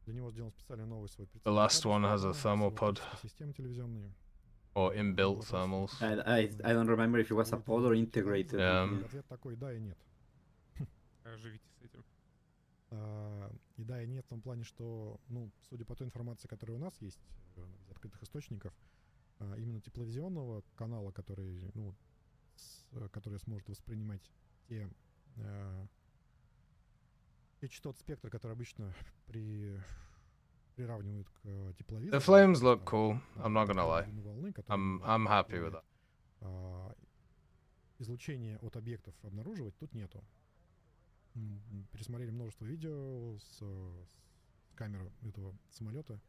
Speaker 3: Для него сделан специально новый свой
Speaker 1: The last one has a thermal pod.
Speaker 3: Системы телевизионные.
Speaker 1: Or inbuilt thermals.
Speaker 2: I don't remember if it was a pod or integrated.
Speaker 1: Yeah.
Speaker 3: Ответ такой да и нет.
Speaker 4: Живите с этим.
Speaker 3: И да, и нет в том плане, что, ну, судя по той информации, которая у нас есть из открытых источников, именно тепловизионного канала, который, ну, который сможет воспринимать те частоты спектра, которые обычно приравнивают к тепловизору.
Speaker 1: The flames look cool. I'm not gonna lie. I'm happy with that.
Speaker 3: Излучение от объектов обнаруживать тут нету. Пересмотрели множество видео с камеры этого самолета.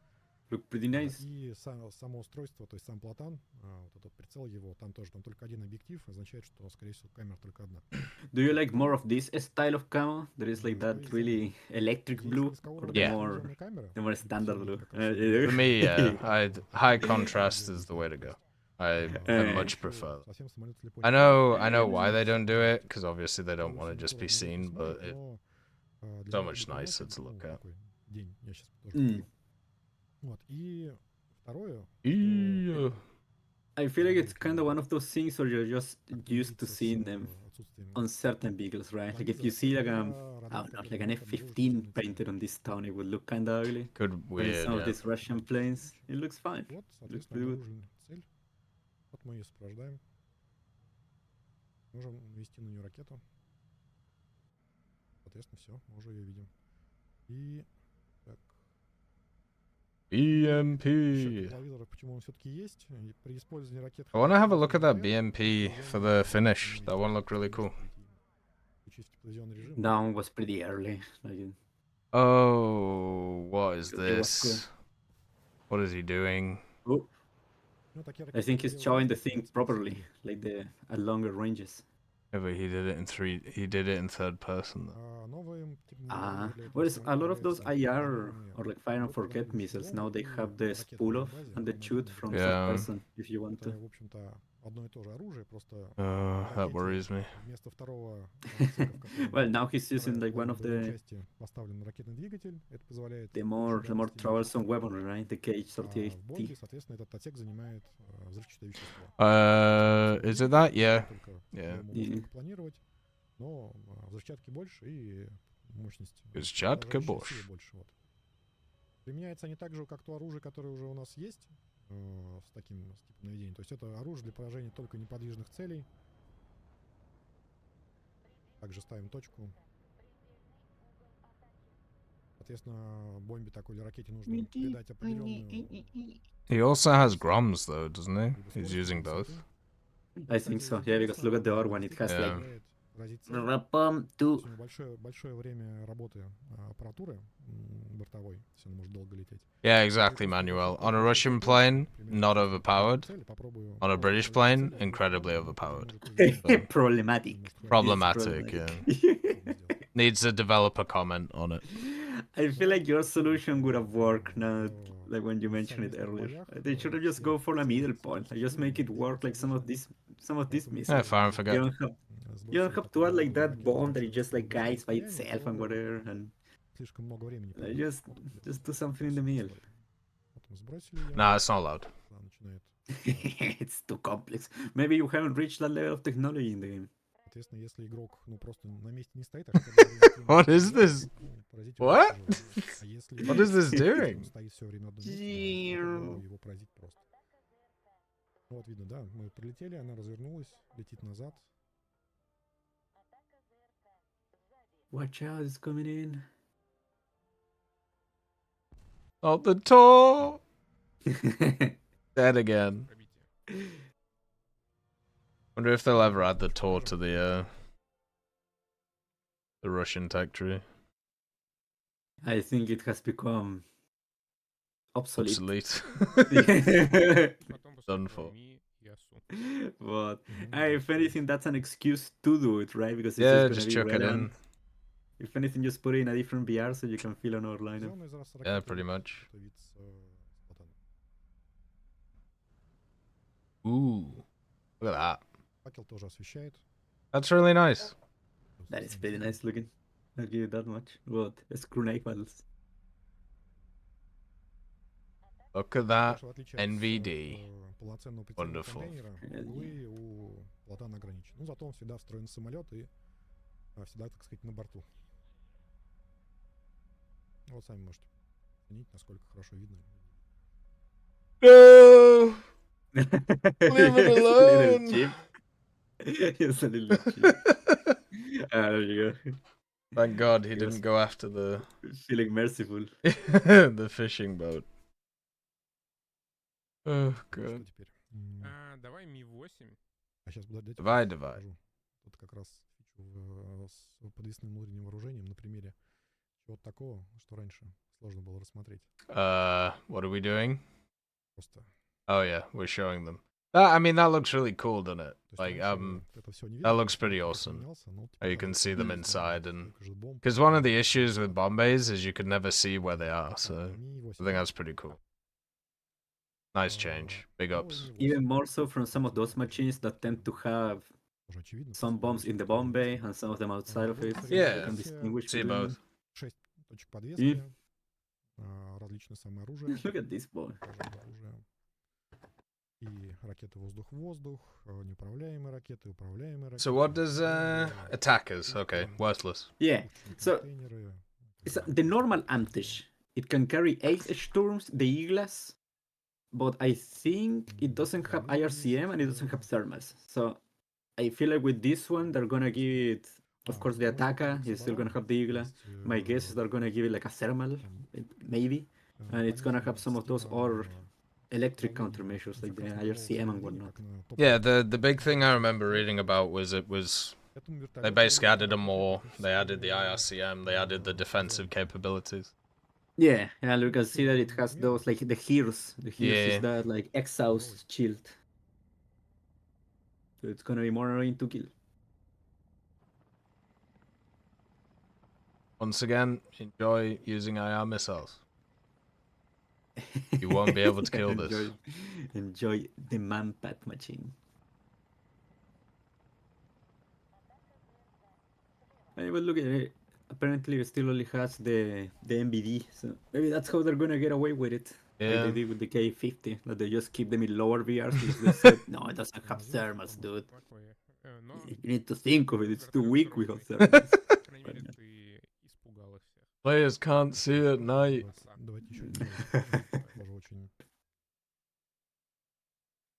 Speaker 2: Look pretty nice.
Speaker 3: И само устройство, то есть сам платан, вот этот прицел его, там тоже, там только один объектив, означает, что, скорее всего, камера только одна.
Speaker 2: Do you like more of this style of camo? There is like
Speaker 3: Что
Speaker 2: that
Speaker 3: из
Speaker 2: really electric
Speaker 3: Есть
Speaker 2: blue, or
Speaker 3: низкоуровневые
Speaker 2: the
Speaker 1: Yeah.
Speaker 2: more
Speaker 3: телевизионные камеры,
Speaker 2: standard blue?
Speaker 3: как раз они
Speaker 1: For me, yeah, high contrast is the way to go. I much prefer that.
Speaker 3: совсем самолет слепой.
Speaker 1: I know why they don't do it, because obviously they don't want to just be seen, but it's so much nicer to look at.
Speaker 3: Такой день, я сейчас тоже покажу. Вот, и второе, что
Speaker 1: Yeah.
Speaker 2: I feel like it's kind of one of those things where you're just used to
Speaker 3: мириться с
Speaker 2: seeing them
Speaker 3: отсутствием
Speaker 2: on certain vehicles, right? Like if you see like I don't know, like an F-15 painted on this town, it would look kind of ugly.
Speaker 1: Good,
Speaker 2: But in
Speaker 1: weird,
Speaker 2: some of
Speaker 1: yeah.
Speaker 2: these Russian planes, it looks fine.
Speaker 3: Вот,
Speaker 2: Looks
Speaker 3: соответственно,
Speaker 2: pretty good.
Speaker 3: обнаружили цель. Вот мы ее сопровождаем. Можем навести на нее ракету. Соответственно, все, мы уже ее видим. И так.
Speaker 1: BMP.
Speaker 3: Тепловизор, почему он все-таки есть? И при использовании ракет...
Speaker 1: I want to have a look at that BMP for the finish. That one looked really cool.
Speaker 3: Включить тепловизионный режим.
Speaker 2: That one was pretty early. Like,
Speaker 1: Oh, what is
Speaker 2: It was
Speaker 1: this? What is he doing?
Speaker 2: oh,
Speaker 3: Ну, такие
Speaker 2: I
Speaker 3: ракеты
Speaker 2: think he's
Speaker 3: делают
Speaker 2: showing the
Speaker 3: в
Speaker 2: thing
Speaker 3: принципе,
Speaker 2: properly,
Speaker 3: всегда.
Speaker 2: like the at longer ranges.
Speaker 1: Yeah, but he did it in three. He did it in third person. Though.
Speaker 3: Новые
Speaker 2: Ah,
Speaker 3: для этого
Speaker 2: whereas a lot of
Speaker 3: самолета
Speaker 2: those
Speaker 3: являются
Speaker 2: IR or like fire and
Speaker 3: блок
Speaker 2: forget
Speaker 3: управляющий
Speaker 2: missiles
Speaker 3: дом
Speaker 2: now they
Speaker 3: и
Speaker 2: have the
Speaker 3: ракетная
Speaker 2: spool off
Speaker 3: база,
Speaker 2: and the
Speaker 3: там
Speaker 2: shoot
Speaker 3: один
Speaker 2: from
Speaker 3: будет.
Speaker 2: third
Speaker 1: Yeah.
Speaker 2: person if you want
Speaker 3: Это,
Speaker 2: to.
Speaker 3: в общем-то, одно и то же оружие, просто
Speaker 1: That
Speaker 3: ракете
Speaker 1: worries me.
Speaker 3: вместо второго отсека, в котором
Speaker 2: Well, now he's using
Speaker 3: вторая
Speaker 2: like one of
Speaker 3: боевой
Speaker 2: the
Speaker 3: части поставлен ракетный двигатель. Это позволяет
Speaker 2: the
Speaker 3: больше
Speaker 2: more
Speaker 3: дальности
Speaker 2: troublesome weapon, right? The
Speaker 3: А в бомбе,
Speaker 2: KH-38.
Speaker 3: соответственно, этот отсек занимает взрывчатое вещество.
Speaker 1: Is it that? Yeah.
Speaker 3: Только
Speaker 1: Yeah.
Speaker 3: бомбу можно только планировать, но взрывчатки больше и мощность
Speaker 1: Взрывчатка
Speaker 3: поражающей
Speaker 1: больше.
Speaker 3: силы больше. Вот. Применяется они так же, как то оружие, которое уже у нас есть с таким типом наведения. То есть это оружие для поражения только неподвижных целей. Также ставим точку. Соответственно, бомбе такой или ракете нужно придать определенную...
Speaker 1: He also has Groms though, doesn't he? He's using both.
Speaker 2: I think so, yeah, because look at the other one, it has
Speaker 1: Yeah.
Speaker 2: like
Speaker 3: Разить цель.
Speaker 2: rapam two.
Speaker 3: У него большое время работы аппаратуры бортовой, если он может долго лететь.
Speaker 1: Yeah, exactly, Manuel. On a Russian plane, not overpowered. On a British plane, incredibly overpowered.
Speaker 2: Problematic.
Speaker 1: Problematic, yeah. Needs a developer comment on it.
Speaker 2: I feel like your solution would have worked now, like when you mentioned it earlier. They should have just go for a middle point, like just make it work like some of these
Speaker 1: Yeah,
Speaker 2: missiles.
Speaker 1: fire and forget.
Speaker 2: You don't have to add like that bomb that it just like guides by itself and whatever, and
Speaker 3: Слишком много времени.
Speaker 2: like, just do something in the middle.
Speaker 3: Вот мы сбросили её.
Speaker 1: Nah, it's not allowed.
Speaker 3: Она начинает.
Speaker 2: It's too complex. Maybe you haven't reached that level of technology in the game.
Speaker 3: Соответственно, если игрок просто на месте не стоит, а хотя бы
Speaker 1: What is this?
Speaker 3: поразить
Speaker 1: What?
Speaker 3: его тяжело. А если
Speaker 1: What is this
Speaker 3: он
Speaker 1: doing?
Speaker 3: стоит все время на одном месте, то его поразить просто. Вот видно, да, мы прилетели, она развернулась, летит назад.
Speaker 2: Watch out, it's coming in.
Speaker 1: Not the tour. Dead again. Wonder if they'll ever add the tour to the Russian tech tree.
Speaker 2: I think it has become obsolete.
Speaker 1: Obsolete. Done for.
Speaker 2: But if anything, that's an excuse to do it, right? Because it's
Speaker 1: Yeah,
Speaker 2: just
Speaker 1: just
Speaker 2: gonna be
Speaker 1: chuck it in.
Speaker 2: relevant. If anything, just put it in a different VR so you can fill another lineup.
Speaker 3: Сделано из раз
Speaker 1: Yeah,
Speaker 3: ракеты,
Speaker 1: pretty
Speaker 3: вот
Speaker 1: much.
Speaker 3: это вид с платаном.
Speaker 1: Ooh, look at that.
Speaker 3: Факел тоже освещает.
Speaker 1: That's really nice.
Speaker 2: That is pretty nice looking. I'll give you that much. What? Screw Nike models.
Speaker 1: Look at that.
Speaker 3: Так что, в отличие от,
Speaker 1: NVD.
Speaker 3: Полноценного прицельного
Speaker 1: Wonderful.
Speaker 3: контейнера, углы у платана ограничены. Ну, зато он всегда встроен в самолет и всегда, так сказать, на борту. Вот сами можете оценить, насколько хорошо видно.
Speaker 1: No! Leave it
Speaker 2: Little
Speaker 1: alone!
Speaker 2: chip. It's a little chip. There you go.
Speaker 1: Thank God he
Speaker 2: Yes.
Speaker 1: didn't go after the
Speaker 2: Feeling merciful.
Speaker 1: the fishing boat. Oh,
Speaker 3: Что
Speaker 1: God.
Speaker 3: теперь?
Speaker 4: Давай Ми-8.
Speaker 3: А сейчас дайте
Speaker 1: Давай.
Speaker 3: покажу. Тут как раз фичу с подвесным внутренним вооружением на примере вот такого, что раньше сложно было рассмотреть.
Speaker 1: What are we doing?
Speaker 3: Просто.
Speaker 1: Oh yeah, we're showing them. I mean, that looks really cool, doesn't it?
Speaker 3: То есть
Speaker 1: Like,
Speaker 3: раньше это все не
Speaker 1: that
Speaker 3: видно,
Speaker 1: looks pretty
Speaker 3: как
Speaker 1: awesome.
Speaker 3: менялся, но
Speaker 1: How you
Speaker 3: теперь
Speaker 1: can
Speaker 3: так
Speaker 1: see them
Speaker 3: вот
Speaker 1: inside, and
Speaker 3: сколько же бомб,
Speaker 1: because one of the
Speaker 3: сколько
Speaker 1: issues with
Speaker 3: же
Speaker 1: Bombays is you could never see where they are,
Speaker 3: Так,
Speaker 1: so
Speaker 3: Ми
Speaker 1: I think
Speaker 3: 8.
Speaker 1: that's pretty cool. Nice change. Big
Speaker 3: Ну,
Speaker 1: ups.
Speaker 3: Ми 8
Speaker 2: Even more so from some of those machines that tend to have
Speaker 3: уже очевидно.
Speaker 2: some bombs in the bomb bay and some of them outside of it.
Speaker 1: Yeah.
Speaker 2: You can distinguish
Speaker 1: See
Speaker 2: between
Speaker 1: both.
Speaker 2: them.
Speaker 3: 6 точек подвески, различные самые оружия,
Speaker 2: Look at this boy.
Speaker 3: скажем, оружие. И ракеты воздух-воздух, неуправляемые ракеты, управляемые ракеты.
Speaker 1: So what does attackers? Okay, worthless.
Speaker 2: Yeah, so
Speaker 3: контейнеры.
Speaker 2: it's the normal Amtish. It can carry 8 Sturms, the Iglas, but I think it doesn't have IRCM and it doesn't have thermals. So I feel like with this one, they're gonna give it, of course, the Attacker is still gonna have the Igla. My guess is they're gonna give it like a thermal, maybe, and it's gonna have some of those other electric countermeasures like the IRCM and whatnot.
Speaker 1: Yeah, the big thing I remember reading about was they basically added a more. They added the IRCM. They added the defensive capabilities.
Speaker 2: Yeah, and you can see that it has those like the Hears. The Hears
Speaker 1: Yeah.
Speaker 2: is that like exhaust shield. So it's gonna be more annoying to kill.
Speaker 1: Once again, enjoy using IR missiles. You won't be able to kill this.
Speaker 2: Enjoy the manpat machine. Hey, but look at it. Apparently, it still only has the MBD, so maybe that's how they're gonna get away with it. Like
Speaker 1: Yeah.
Speaker 2: they did with the K50, that they just keep them in lower VRs because they said, no, it doesn't have thermals, dude.
Speaker 4: Но,
Speaker 2: You need to think of it, it's too
Speaker 4: вертолет
Speaker 2: weak
Speaker 4: 40
Speaker 2: without
Speaker 4: тысяч.
Speaker 2: thermals.
Speaker 4: По крайней мере, ты испугала всех.
Speaker 1: Players can't see at night.
Speaker 3: Давайте еще тоже очень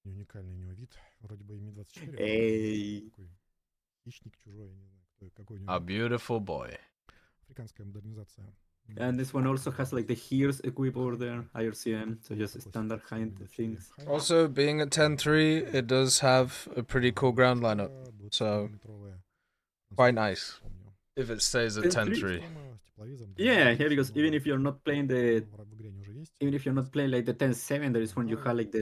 Speaker 3: уникальный у него вид. Вроде бы и Ми-24.
Speaker 2: Эй.
Speaker 3: Такой хищник чужой, я не знаю, какой у него
Speaker 1: A
Speaker 3: вид.
Speaker 1: beautiful boy.
Speaker 3: Африканская модернизация.
Speaker 2: And this one also has like the Hears equipped over there, IRCM, so just standard kind things.
Speaker 1: Also, being at 10-3, it does have a pretty cool ground lineup. So, quite nice. If it stays at 10-3.
Speaker 2: Yeah, because even if you're not playing like the 10-7, there is one you have like the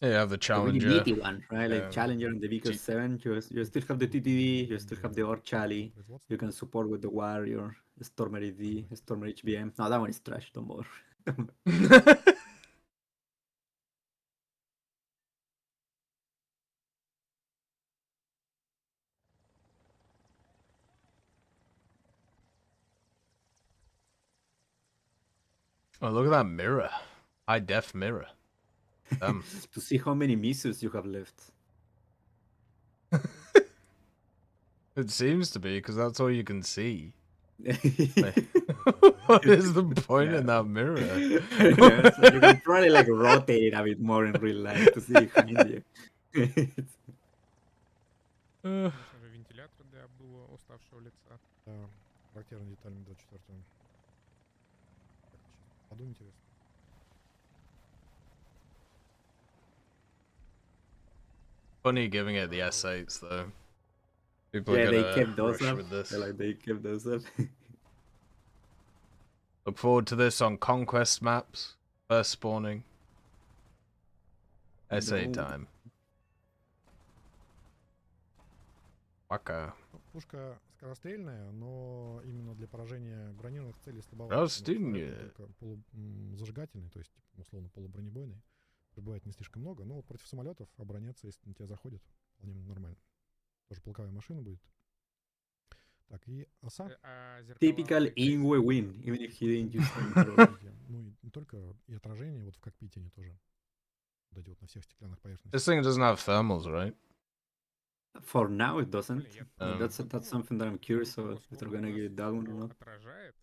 Speaker 1: Yeah, you have the
Speaker 2: really
Speaker 1: Challenger.
Speaker 2: meaty one, right?
Speaker 1: Yeah.
Speaker 2: Like Challenger and the Vickers 7. You still have the TTD, you still have the Orchali. You can support with the Warrior, Stormer ED, Stormer HBM. No, that one is trash, don't bother.
Speaker 1: Oh, look at that mirror. High def mirror. Damn.
Speaker 2: To see how many missiles you have left.
Speaker 1: It seems to be, because that's all you can see.
Speaker 2: Yeah,
Speaker 1: What is the point in that mirror?
Speaker 2: so you can probably like rotate it a bit more in real life to see behind you.
Speaker 4: Конечно же, вентилятор для обдува уставшего лица.
Speaker 3: Да, характерные детали Ми-24. Поду интересно.
Speaker 1: Funny giving it the S8s, though. People
Speaker 2: Yeah,
Speaker 1: are
Speaker 2: they
Speaker 1: gonna
Speaker 2: kept those
Speaker 1: rush
Speaker 2: up.
Speaker 1: with this.
Speaker 2: They kept those up.
Speaker 1: Look forward to this on Conquest maps. First spawning. S8
Speaker 2: No.
Speaker 1: time. Waka.
Speaker 3: Пушка скорострельная, но именно для поражения бронированных целей слабовато.
Speaker 1: Растынье.
Speaker 3: Только зажигательный, то есть условно полубронебойный. Бывает не слишком много, но против самолетов обороняться, если на тебя заходит, вполне нормально. Тоже полковая машина будет. Так, и оса.
Speaker 2: Typical Ingwe win, even if he didn't use
Speaker 3: Ну и не только и отражение, вот в кокпите они тоже. Вот эти вот на всех стеклянных
Speaker 1: This
Speaker 3: поверхностях.
Speaker 1: thing doesn't have thermals, right?
Speaker 2: For now, it doesn't.
Speaker 1: Um,
Speaker 2: That's something that I'm curious about. If they're gonna give it that one or not.
Speaker 4: Отражает,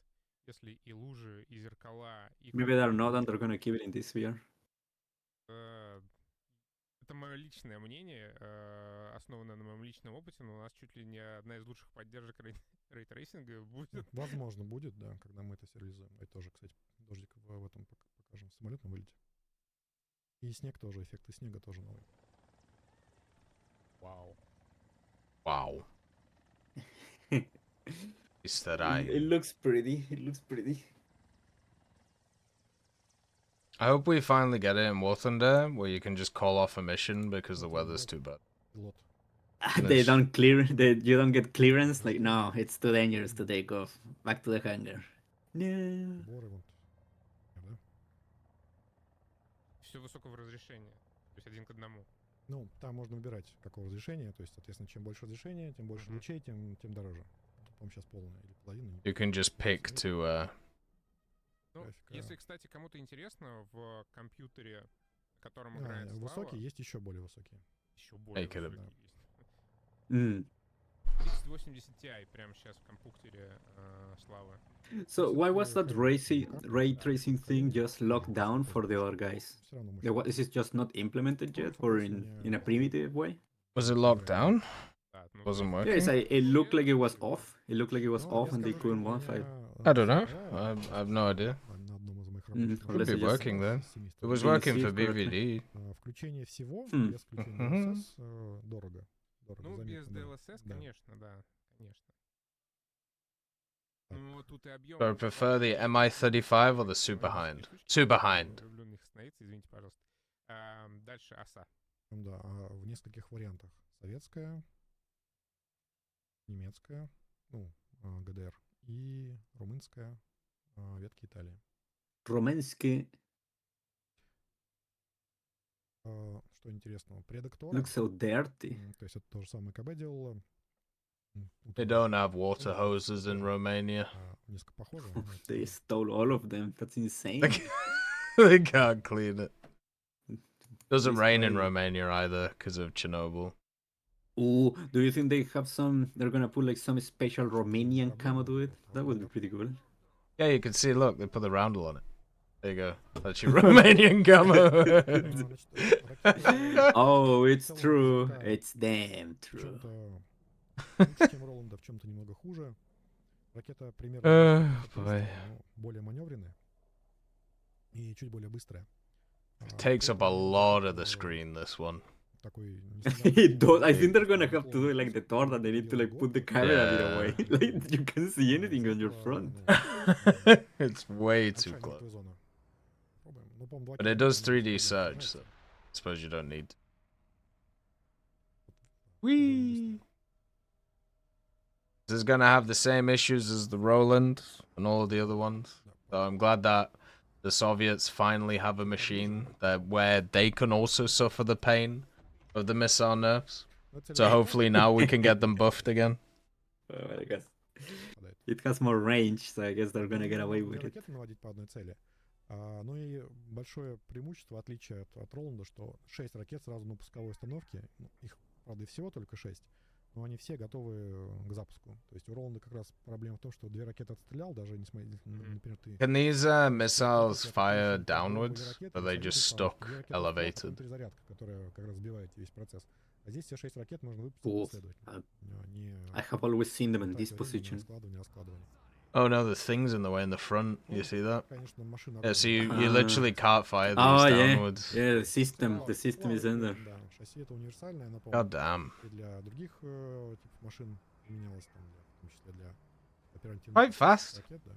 Speaker 4: если и лужи, и зеркала, и
Speaker 2: Maybe they're not, and they're gonna keep it in this VR.
Speaker 4: Это мое личное мнение, основанное на моем личном опыте, но у нас чуть ли не одна из лучших поддержек рейтрейсинга будет.
Speaker 3: Возможно, будет, да, когда мы это сериализуем. Это тоже, кстати, дождик в этом покажем в самолетном вылете. И снег тоже, эффекты снега тоже новые.
Speaker 4: Вау.
Speaker 1: Wow.
Speaker 2: It looks pretty. It looks pretty.
Speaker 1: I hope we finally get it in War Thunder where you can just call off a mission because the weather's too bad.
Speaker 3: Пилот.
Speaker 2: They don't clear. You don't get clearance. Like no, it's too dangerous to take off. Back to the hangar. No.
Speaker 3: Сборы вот. Да?
Speaker 4: Все высокого разрешения. То есть 1 к 1.
Speaker 3: Ну, там можно выбирать, какого разрешения. То есть, соответственно, чем больше разрешения, тем больше лучей, тем дороже. По-моему, сейчас полная или половина.
Speaker 1: You can just pick to
Speaker 4: Ну,
Speaker 3: Графика.
Speaker 4: если, кстати, кому-то интересно, в компьютере, на котором
Speaker 3: А,
Speaker 4: играет Слава,
Speaker 3: высокие, есть еще более высокие.
Speaker 4: еще более
Speaker 1: Make it a-
Speaker 4: высокие есть.
Speaker 2: Mm.
Speaker 4: 3080 Ti прямо сейчас в компьютере Славы.
Speaker 2: So why was that ray tracing thing just locked down for the other guys?
Speaker 3: Все равно
Speaker 2: Is it just not implemented yet, or in a primitive way?
Speaker 1: Was it locked down?
Speaker 4: Да, ну,
Speaker 1: Wasn't
Speaker 4: просто-
Speaker 1: working?
Speaker 2: Yes, it looked like it was off. It looked like it was off, and they couldn't modify it.
Speaker 1: I don't know. I have no idea.
Speaker 3: На одном из моих
Speaker 2: Мгм.
Speaker 3: рабочих
Speaker 1: Could
Speaker 2: Unless
Speaker 1: be
Speaker 2: it just-
Speaker 1: working then. It was
Speaker 2: Didn't
Speaker 1: working
Speaker 2: see
Speaker 1: for
Speaker 2: it correctly.
Speaker 1: VVD.
Speaker 3: Включение всего,
Speaker 2: Хм.
Speaker 3: без включения
Speaker 1: Мгм.
Speaker 3: DLSS, дорого. Дорого,
Speaker 4: Ну, без
Speaker 3: заметно, да.
Speaker 4: DLSS,
Speaker 3: Да.
Speaker 4: конечно, да, конечно.
Speaker 3: Так.
Speaker 4: Ну, тут и объем.
Speaker 1: So I prefer the MI-35 or the Superhind? Superhind.
Speaker 4: Люблю на них остановиться, извините, пожалуйста. Дальше оса.
Speaker 3: Да, в нескольких вариантах. Советская, немецкая, ну, ГДР, и румынская, ветки Италии.
Speaker 2: Rumensky
Speaker 3: Что интересного, предактора,
Speaker 2: looks so dirty.
Speaker 3: то есть это то же самое КБ делало.
Speaker 1: They don't have water hoses in Romania.
Speaker 3: Несколько похоже.
Speaker 2: They stole all of them. That's insane.
Speaker 1: They can't clean it. Doesn't
Speaker 2: It's
Speaker 1: rain in
Speaker 2: crazy.
Speaker 1: Romania either because of Chernobyl.
Speaker 2: Ooh, do you think they have some? They're gonna put like some special Romanian camo to it. That would be pretty cool.
Speaker 1: Yeah, you can see, look, they put the roundel on it. There you go. That's your Romanian camo.
Speaker 2: Oh, it's true. It's damn
Speaker 3: В
Speaker 2: true.
Speaker 3: чем-то лучше, чем Роланда, в чем-то немного хуже. Ракета примерно
Speaker 1: boy.
Speaker 3: но более маневренная и чуть более быстрая.
Speaker 1: Takes up a lot of the screen, this one.
Speaker 3: Такой
Speaker 2: It does. I think they're gonna have to do like the Thor that they need to like put the camera a bit
Speaker 1: Yeah.
Speaker 2: away. Like you can't see anything on your front.
Speaker 1: It's way too close. But it does 3D search, so I suppose you don't need. Whee! This is gonna have the same issues as the Roland and all of the other ones. So I'm glad that the Soviets finally have a machine that where they can also suffer the pain of the missile nerfs. So hopefully now we can get them buffed again.
Speaker 2: I guess it has more range, so I guess they're gonna get away with it.
Speaker 3: Ракеты наводить по одной цели. Ну и большое преимущество, отличие от Роланда, что 6 ракет сразу на пусковой установке. Их, правда, и всего только 6. Но они все готовы к запуску. То есть у Роланда как раз проблема в том, что 2 ракеты отстрелял, даже несмотря, например, ты...
Speaker 1: Can these missiles fire downwards? Or are they just stuck elevated?
Speaker 3: Перезарядка, которая как раз сбивает весь процесс. А здесь все 6 ракет можно выпустить
Speaker 2: Cool.
Speaker 3: последовательно. Они
Speaker 2: I have always seen them in this
Speaker 3: тратят время на
Speaker 2: position.
Speaker 3: раскладывание, раскладывание.
Speaker 1: Oh no, the thing's in the way in the front. You see that?
Speaker 3: Конечно, машина...
Speaker 1: Yeah, so you
Speaker 2: Ah.
Speaker 1: literally can't fire these
Speaker 2: Oh yeah,
Speaker 1: downwards.
Speaker 2: yeah. The system is in there.
Speaker 3: Да, шасси это универсальное, она,
Speaker 1: God
Speaker 3: по-моему,
Speaker 1: damn.
Speaker 3: и для других типов машин применялось, там, в том числе для оперативных
Speaker 1: Quite fast.
Speaker 3: ракет, да.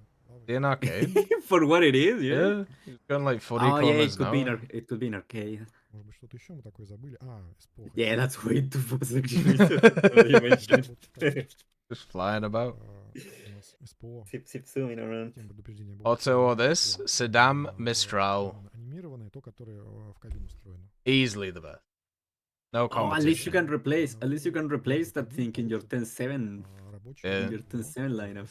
Speaker 1: See an arcade?
Speaker 2: For what it is, yeah.
Speaker 1: Yeah. It's going like 40
Speaker 2: Oh yeah,
Speaker 1: kilometers an hour.
Speaker 2: it could be in arcade.
Speaker 3: Может быть, что-то еще мы такое забыли. СПО.
Speaker 2: Yeah, that's way too fast actually. Now you mentioned.
Speaker 1: Just flying about.
Speaker 3: У нас СПО.
Speaker 2: Sip zooming around.
Speaker 3: Тем предупреждения будет.
Speaker 1: Auto or this? Saddam Mistral.
Speaker 3: Анимированное, то, которое в кабину встроено.
Speaker 1: Easily the best. No
Speaker 2: Oh, at least you
Speaker 1: competition.
Speaker 2: can replace that thing in your 10-7
Speaker 3: Рабочее.
Speaker 1: Yeah.
Speaker 2: your 10-7 lineup.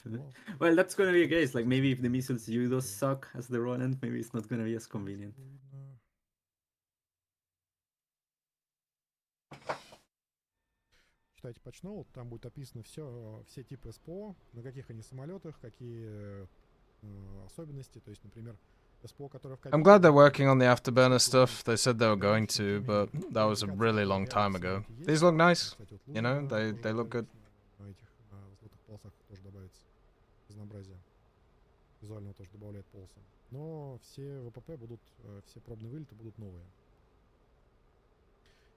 Speaker 2: Well, that's gonna be a case. Like maybe if the missiles you do suck as the Roland, maybe it's not gonna be as convenient.
Speaker 3: Читайте Patch там будет описано все типы СПО, на каких они самолетах, какие особенности. То есть, например, СПО, которое в
Speaker 1: I'm glad they're working on the afterburner stuff. They said they were going to, but that was a really long time ago. These look nice. You know, they look good.
Speaker 3: На этих золотых полосах тоже добавится разнообразие. Визуально тоже добавляет полосы. Но все ВПП будут, все пробные вылеты будут новые.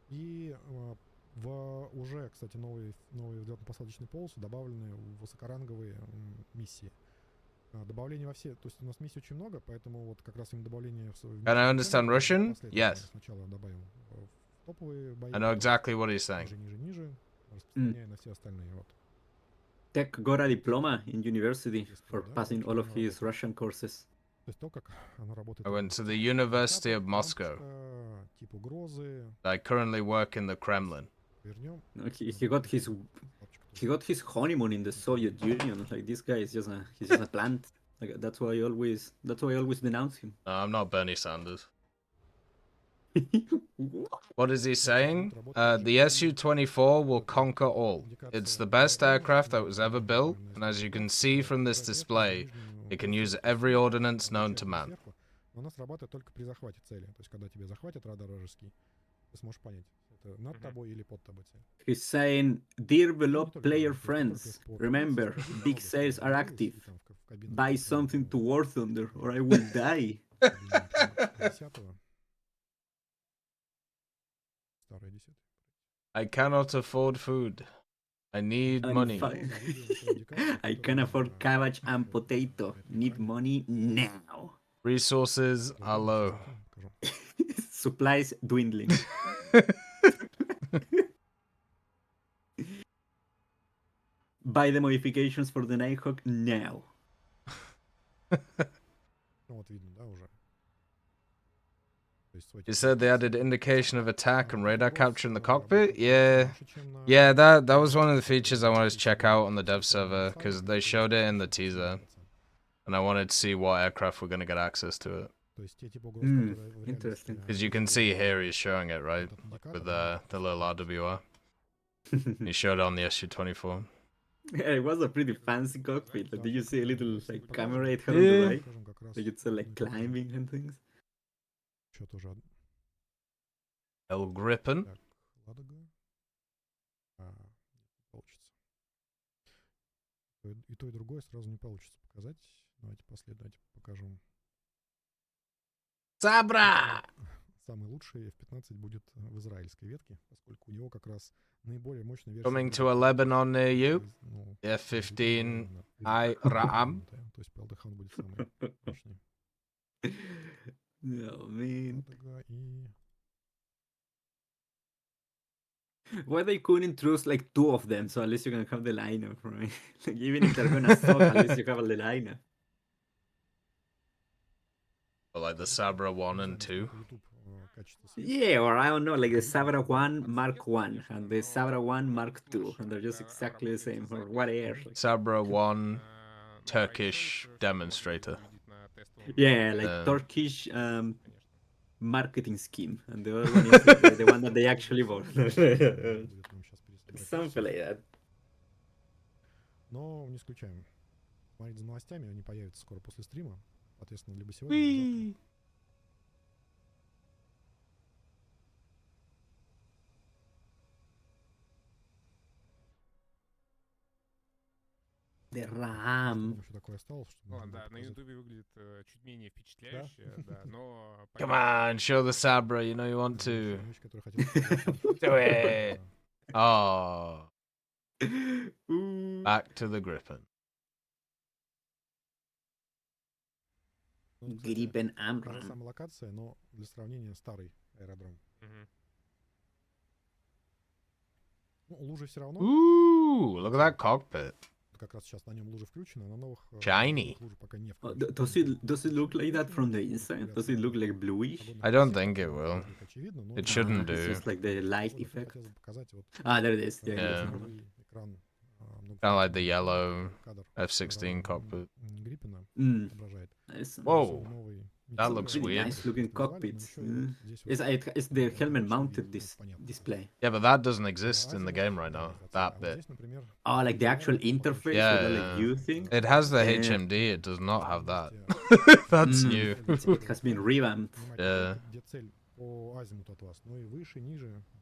Speaker 3: И В уже, кстати, новые взлетно-посадочные полосы добавлены высокоранговые миссии. Добавление во все... То есть у нас миссий очень много, поэтому вот как раз им добавление в
Speaker 1: Can I understand Russian?
Speaker 3: последовательно.
Speaker 1: Yes.
Speaker 3: Сначала добавим в топовые бои,
Speaker 1: I know exactly what he's saying.
Speaker 3: ниже, распространяя на все остальные. Вот.
Speaker 2: Tech got a diploma in university for passing all of his Russian courses.
Speaker 3: То есть то, как оно работает.
Speaker 1: I went to the University of Moscow.
Speaker 3: Тип угрозы.
Speaker 1: I currently work in the Kremlin.
Speaker 3: Вернем.
Speaker 2: No, he got his honeymoon in the Soviet Union. Like this guy is just a plant. Like that's why I always denounce him.
Speaker 1: No, I'm not Bernie Sanders. What is he saying? The Su-24 will conquer all. It's the best aircraft that was ever built, and as you can see from this display, it can use every ordnance known to man.
Speaker 3: Но она срабатывает только при захвате цели. То есть, когда тебе захватят радар вражеский, ты сможешь понять, это над тобой или под тобой цель.
Speaker 2: He's saying, dear beloved player friends, remember, big sales are active. Buy something to War Thunder, or I will die.
Speaker 1: I cannot afford food. I need money.
Speaker 2: I can afford cabbage and potato. Need money now.
Speaker 1: Resources are low.
Speaker 2: Supplies dwindling. Buy the modifications for the Nighthawk now.
Speaker 1: You said they added indication of attack and radar capture in the cockpit? Yeah. Yeah, that was one of the features I wanted to check out on the dev server, because they showed it in the teaser. And I wanted to see what aircraft were going to get access to it.
Speaker 2: Interesting.
Speaker 1: Because you can see here he's showing it, right? With the little RWR. He showed it on the Su-24.
Speaker 2: Yeah, it was a pretty fancy cockpit. Like, did you see a little like camera right here on the right? Like it's like climbing and things.
Speaker 1: El Gripen.
Speaker 3: И то, и другое сразу не получится показать. Давайте покажем.
Speaker 1: Sabra!
Speaker 3: Самый лучший F-15 будет в израильской ветке, поскольку у него как раз наиболее мощная версия.
Speaker 1: Coming to a Lebanon near you. F-15 I Ra'am.
Speaker 3: То есть PLDH он будет самый мощный.
Speaker 2: No, man. Why they couldn't choose like two of them, so at least you can have the lineup, right? Like even if they're gonna suck, at least you have the lineup.
Speaker 1: Like the Sabra 1 and 2.
Speaker 2: Yeah, or I don't know, like the Sabra 1 Mark 1 and the Sabra 1 Mark 2, and they're just exactly the same, or what air.
Speaker 1: Sabra 1 Turkish demonstrator.
Speaker 2: Yeah, like Turkish marketing scheme, and the other one is like, the one that they actually bought. Something like that.
Speaker 3: Но не исключаем. Смотрите за новостями, они появятся скоро после стрима. Соответственно, либо сегодня, либо завтра.
Speaker 2: The RAM.
Speaker 3: Еще такое осталось, что
Speaker 4: Да, на ютубе выглядит чуть менее впечатляюще, да, но...
Speaker 1: Come on, show the Sabra, you know you want to. Do it! Oh. Back to the Gripen.
Speaker 2: Gripen Amram.
Speaker 3: Самая локация, но для сравнения старый аэродром. Ну, лужи все равно.
Speaker 1: Ooh, look at that cockpit.
Speaker 3: Как раз сейчас на нем лужи включены, а на новых
Speaker 1: Shiny.
Speaker 3: лужи пока не
Speaker 2: включены. Does it look like that from the inside? Does it look like bluish?
Speaker 1: I don't think it will. It shouldn't do.
Speaker 2: It's just like the light effect. Ah, there it is.
Speaker 1: Yeah. Kind of like the yellow F-16 cockpit. Whoa, that looks
Speaker 2: really
Speaker 1: weird.
Speaker 2: Nice looking cockpits. It's the helmet mounted display.
Speaker 1: Yeah, but that doesn't exist in the game right now. That bit.
Speaker 2: Oh, like the actual interface.
Speaker 1: Yeah,
Speaker 2: like you think?
Speaker 1: It has the HMD. It does not have that. That's new.
Speaker 2: It has been revamped.
Speaker 1: Yeah.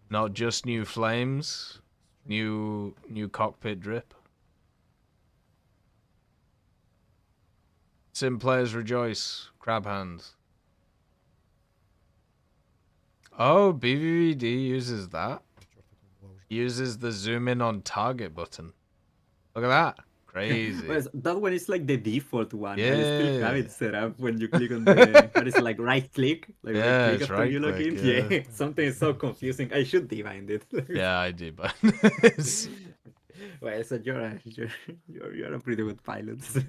Speaker 1: Not just new flames. New cockpit drip. Sim players rejoice. Crab hands. Oh, BVVD uses that. Uses the zoom in on target button. Look at that. Crazy.
Speaker 2: Well, that one is like the default one. I still have
Speaker 1: Yeah.
Speaker 2: it set up when you click on the what is it, like right click? Like right
Speaker 1: Yeah,
Speaker 2: click
Speaker 1: it's
Speaker 2: after you log
Speaker 1: right
Speaker 2: in?
Speaker 1: click, yeah.
Speaker 2: Something is so confusing. I should debind it.
Speaker 1: Yeah, I do, but
Speaker 2: Well, so you're a pretty good pilot. So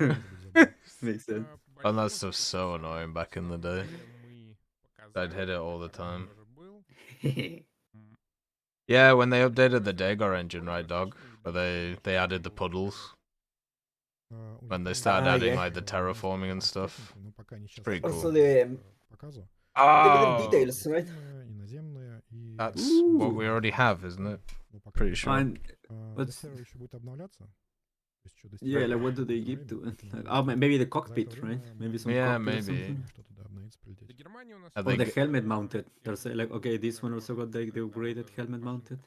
Speaker 2: makes sense.
Speaker 4: По
Speaker 1: and that
Speaker 4: большому
Speaker 1: stuff's
Speaker 4: счету,
Speaker 1: so
Speaker 4: всё,
Speaker 1: annoying back in the
Speaker 4: всё
Speaker 1: day.
Speaker 4: мы
Speaker 1: I'd hit
Speaker 4: показали,
Speaker 1: it all the
Speaker 4: Кадр
Speaker 1: time.
Speaker 4: тоже был. М,
Speaker 1: Yeah, when they updated the
Speaker 4: просто
Speaker 1: Dagar engine, right, dog?
Speaker 4: отличный
Speaker 1: Where
Speaker 4: видос
Speaker 1: they added the
Speaker 4: был,
Speaker 1: puddles.
Speaker 3: У
Speaker 1: When
Speaker 3: них
Speaker 1: they
Speaker 3: там
Speaker 1: started
Speaker 2: Ah,
Speaker 1: adding
Speaker 2: yeah.
Speaker 1: like the terraforming and stuff.
Speaker 3: техники, но пока они
Speaker 1: It's
Speaker 3: сейчас
Speaker 1: pretty
Speaker 2: Also
Speaker 1: cool.
Speaker 2: the
Speaker 3: показу.
Speaker 2: little
Speaker 1: Oh,
Speaker 2: details, right?
Speaker 3: Иноземные и...
Speaker 1: that's what
Speaker 2: Ooh.
Speaker 1: we already have, isn't it?
Speaker 3: Ну, пока
Speaker 1: Pretty
Speaker 3: не
Speaker 1: sure.
Speaker 2: And
Speaker 3: До
Speaker 2: what's
Speaker 3: сервера еще будет обновляться. То есть еще
Speaker 2: yeah,
Speaker 3: достигнет
Speaker 2: like what do they
Speaker 3: какое-то
Speaker 2: give to
Speaker 3: время,
Speaker 2: it?
Speaker 3: поэтому
Speaker 2: Like, oh, maybe the
Speaker 3: за это
Speaker 2: cockpit,
Speaker 3: время
Speaker 2: right? Maybe
Speaker 3: мы
Speaker 2: some
Speaker 1: Yeah,
Speaker 2: cockpit or
Speaker 1: maybe.
Speaker 2: something.
Speaker 3: что-то да, обновится,
Speaker 4: До
Speaker 3: прилететь.
Speaker 4: Германии у нас
Speaker 1: Are
Speaker 2: Or the
Speaker 1: they
Speaker 2: helmet mounted. They're saying like, okay, this one also got like the upgraded helmet mounted.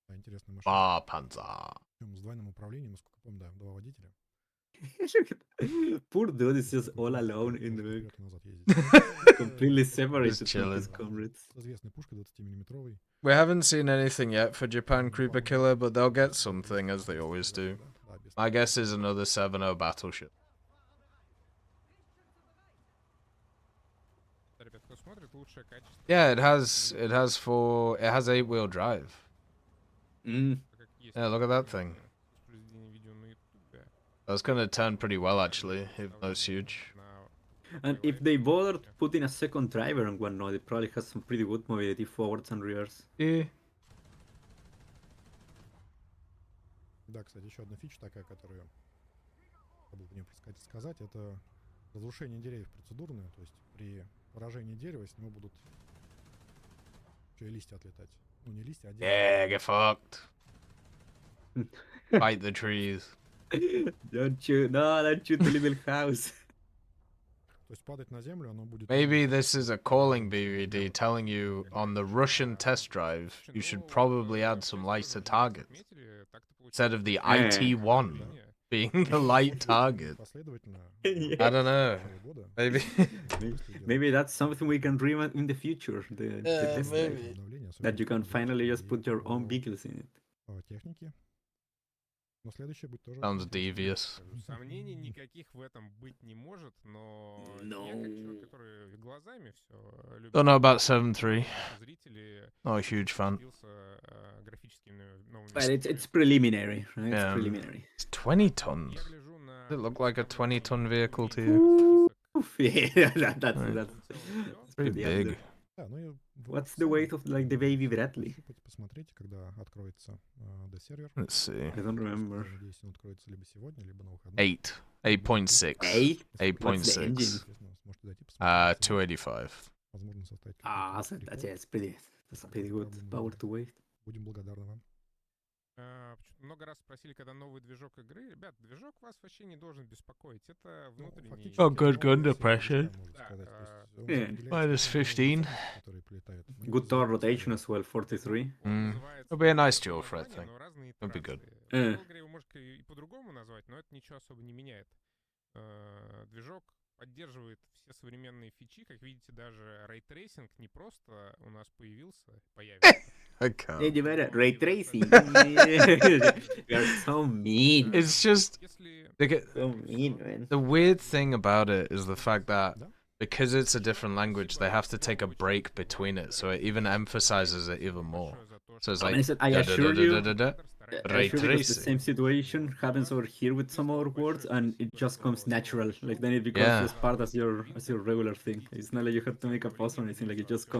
Speaker 3: Да, интересная машина.
Speaker 1: Bar Panzer?
Speaker 3: Причем с двойным управлением, насколько помню, да, два водителя.
Speaker 2: Poor dude is just
Speaker 3: Насколько
Speaker 2: all
Speaker 3: помню,
Speaker 2: alone
Speaker 3: можно
Speaker 2: in the
Speaker 3: вперед и назад ездить.
Speaker 2: completely
Speaker 1: Just
Speaker 2: separated from
Speaker 1: chilling.
Speaker 2: his comrades.
Speaker 3: С известной пушкой 20-миллиметровой.
Speaker 1: We haven't seen anything yet for Japan Creeper Killer, but they'll get something as they always do.
Speaker 3: Да, без
Speaker 1: My guess is another 7-0 battleship.
Speaker 4: Ребят, кто смотрит, лучшее качество.
Speaker 1: Yeah, it has 8-wheel drive.
Speaker 2: Mm.
Speaker 4: как есть
Speaker 1: Yeah, look at that thing.
Speaker 4: воспроизведение видео на YouTube.
Speaker 1: That's gonna turn pretty well actually, even though it's huge.
Speaker 2: And if they bothered putting a second driver and whatnot, it probably has some pretty good mobility forwards and rears.
Speaker 1: Yeah.
Speaker 3: Да, кстати, еще одна фича такая, которую забыл про нее сказать, это разрушение деревьев процедурное, то есть при поражении дерева с него будут еще и листья отлетать. Ну, не листья, а дерево.
Speaker 1: Yeah, get fucked. Fight the trees.
Speaker 2: Don't shoot the little house.
Speaker 3: То есть падать на землю, оно будет...
Speaker 1: Maybe this is a calling BVD telling you on the Russian test drive you should probably add some lighter targets instead of the IT-1 being the light target.
Speaker 3: Последовательно.
Speaker 2: Yeah.
Speaker 1: I don't know. Maybe.
Speaker 2: Maybe that's something we can dream in the future. The test drive.
Speaker 1: maybe.
Speaker 2: That you can finally just put your own vehicles in it.
Speaker 3: Техники. Но следующее будет тоже...
Speaker 1: Sounds devious.
Speaker 4: Сомнений никаких в этом быть не может, но я как человек, который глазами все любит.
Speaker 1: Don't know about 7.3.
Speaker 4: Зрители
Speaker 1: Not a huge fan.
Speaker 4: графическими новыми.
Speaker 2: But it's preliminary, right?
Speaker 1: Yeah.
Speaker 2: It's preliminary.
Speaker 1: It's 20 tons.
Speaker 4: Я гляжу на...
Speaker 1: Does it look like a 20-ton vehicle to you?
Speaker 2: Oof, yeah, that's
Speaker 1: It's pretty
Speaker 2: pretty
Speaker 1: big.
Speaker 2: under.
Speaker 3: Да, ну и
Speaker 2: What's the weight of like the baby Bradley?
Speaker 3: Посмотрите, когда откроется D-сервер.
Speaker 1: Let's see.
Speaker 2: I don't remember.
Speaker 3: Надеюсь, он откроется либо сегодня, либо на выходные.
Speaker 1: 8. 8.6.
Speaker 2: 8? What's the
Speaker 1: 8.6.
Speaker 2: engine?
Speaker 3: Естественно, сможете зайти посмотреть.
Speaker 1: 285.
Speaker 3: Возможно, составить
Speaker 2: Ah,
Speaker 3: какой-то
Speaker 2: that's,
Speaker 3: рекорд.
Speaker 2: yeah, it's pretty. That's a pretty good power to weight.
Speaker 3: Будем благодарны вам.
Speaker 4: Много раз спросили, когда новый движок игры. Ребят, движок вас вообще не должен беспокоить. Это
Speaker 3: Ну,
Speaker 4: внутренний...
Speaker 3: фактически
Speaker 1: Oh, good
Speaker 3: это
Speaker 1: gun
Speaker 3: новая
Speaker 1: depression.
Speaker 3: серия, можно
Speaker 4: Да,
Speaker 3: сказать. То есть он
Speaker 2: Yeah.
Speaker 3: определяется
Speaker 1: Minus
Speaker 3: по
Speaker 1: 15.
Speaker 3: которые прилетают. Мы
Speaker 2: Good tower
Speaker 3: называем
Speaker 2: rotation as well, 43.
Speaker 1: Mm.
Speaker 4: называется
Speaker 1: It'll be a nice
Speaker 4: одно
Speaker 1: dual thread
Speaker 4: название,
Speaker 1: thing.
Speaker 4: но разные
Speaker 1: It'll be good.
Speaker 4: итерации.
Speaker 2: Eh.
Speaker 4: В игре его можно и по-другому назвать, но это ничего особо не меняет. Движок поддерживает все современные фичи. Как видите, даже рейтрейсинг не просто у нас появится.
Speaker 1: I
Speaker 2: Hey,
Speaker 1: can't.
Speaker 2: you better ray tracing. You're so mean.
Speaker 1: It's just
Speaker 4: Если
Speaker 2: So mean, man.
Speaker 1: the weird thing about it is the fact that
Speaker 3: Да.
Speaker 1: because it's a different language, they have to take a break between it, so it even emphasizes it even more. So it's
Speaker 2: I
Speaker 1: like
Speaker 2: mean, I assure you,
Speaker 1: da-da-da-da-da-da.
Speaker 2: I assure you
Speaker 1: Ray
Speaker 2: that the same situation happens over here with some other words, and it just comes natural. Like then it becomes
Speaker 1: Yeah.
Speaker 2: just part as your regular thing. It's not like you have to make a pause or anything. Like it just comes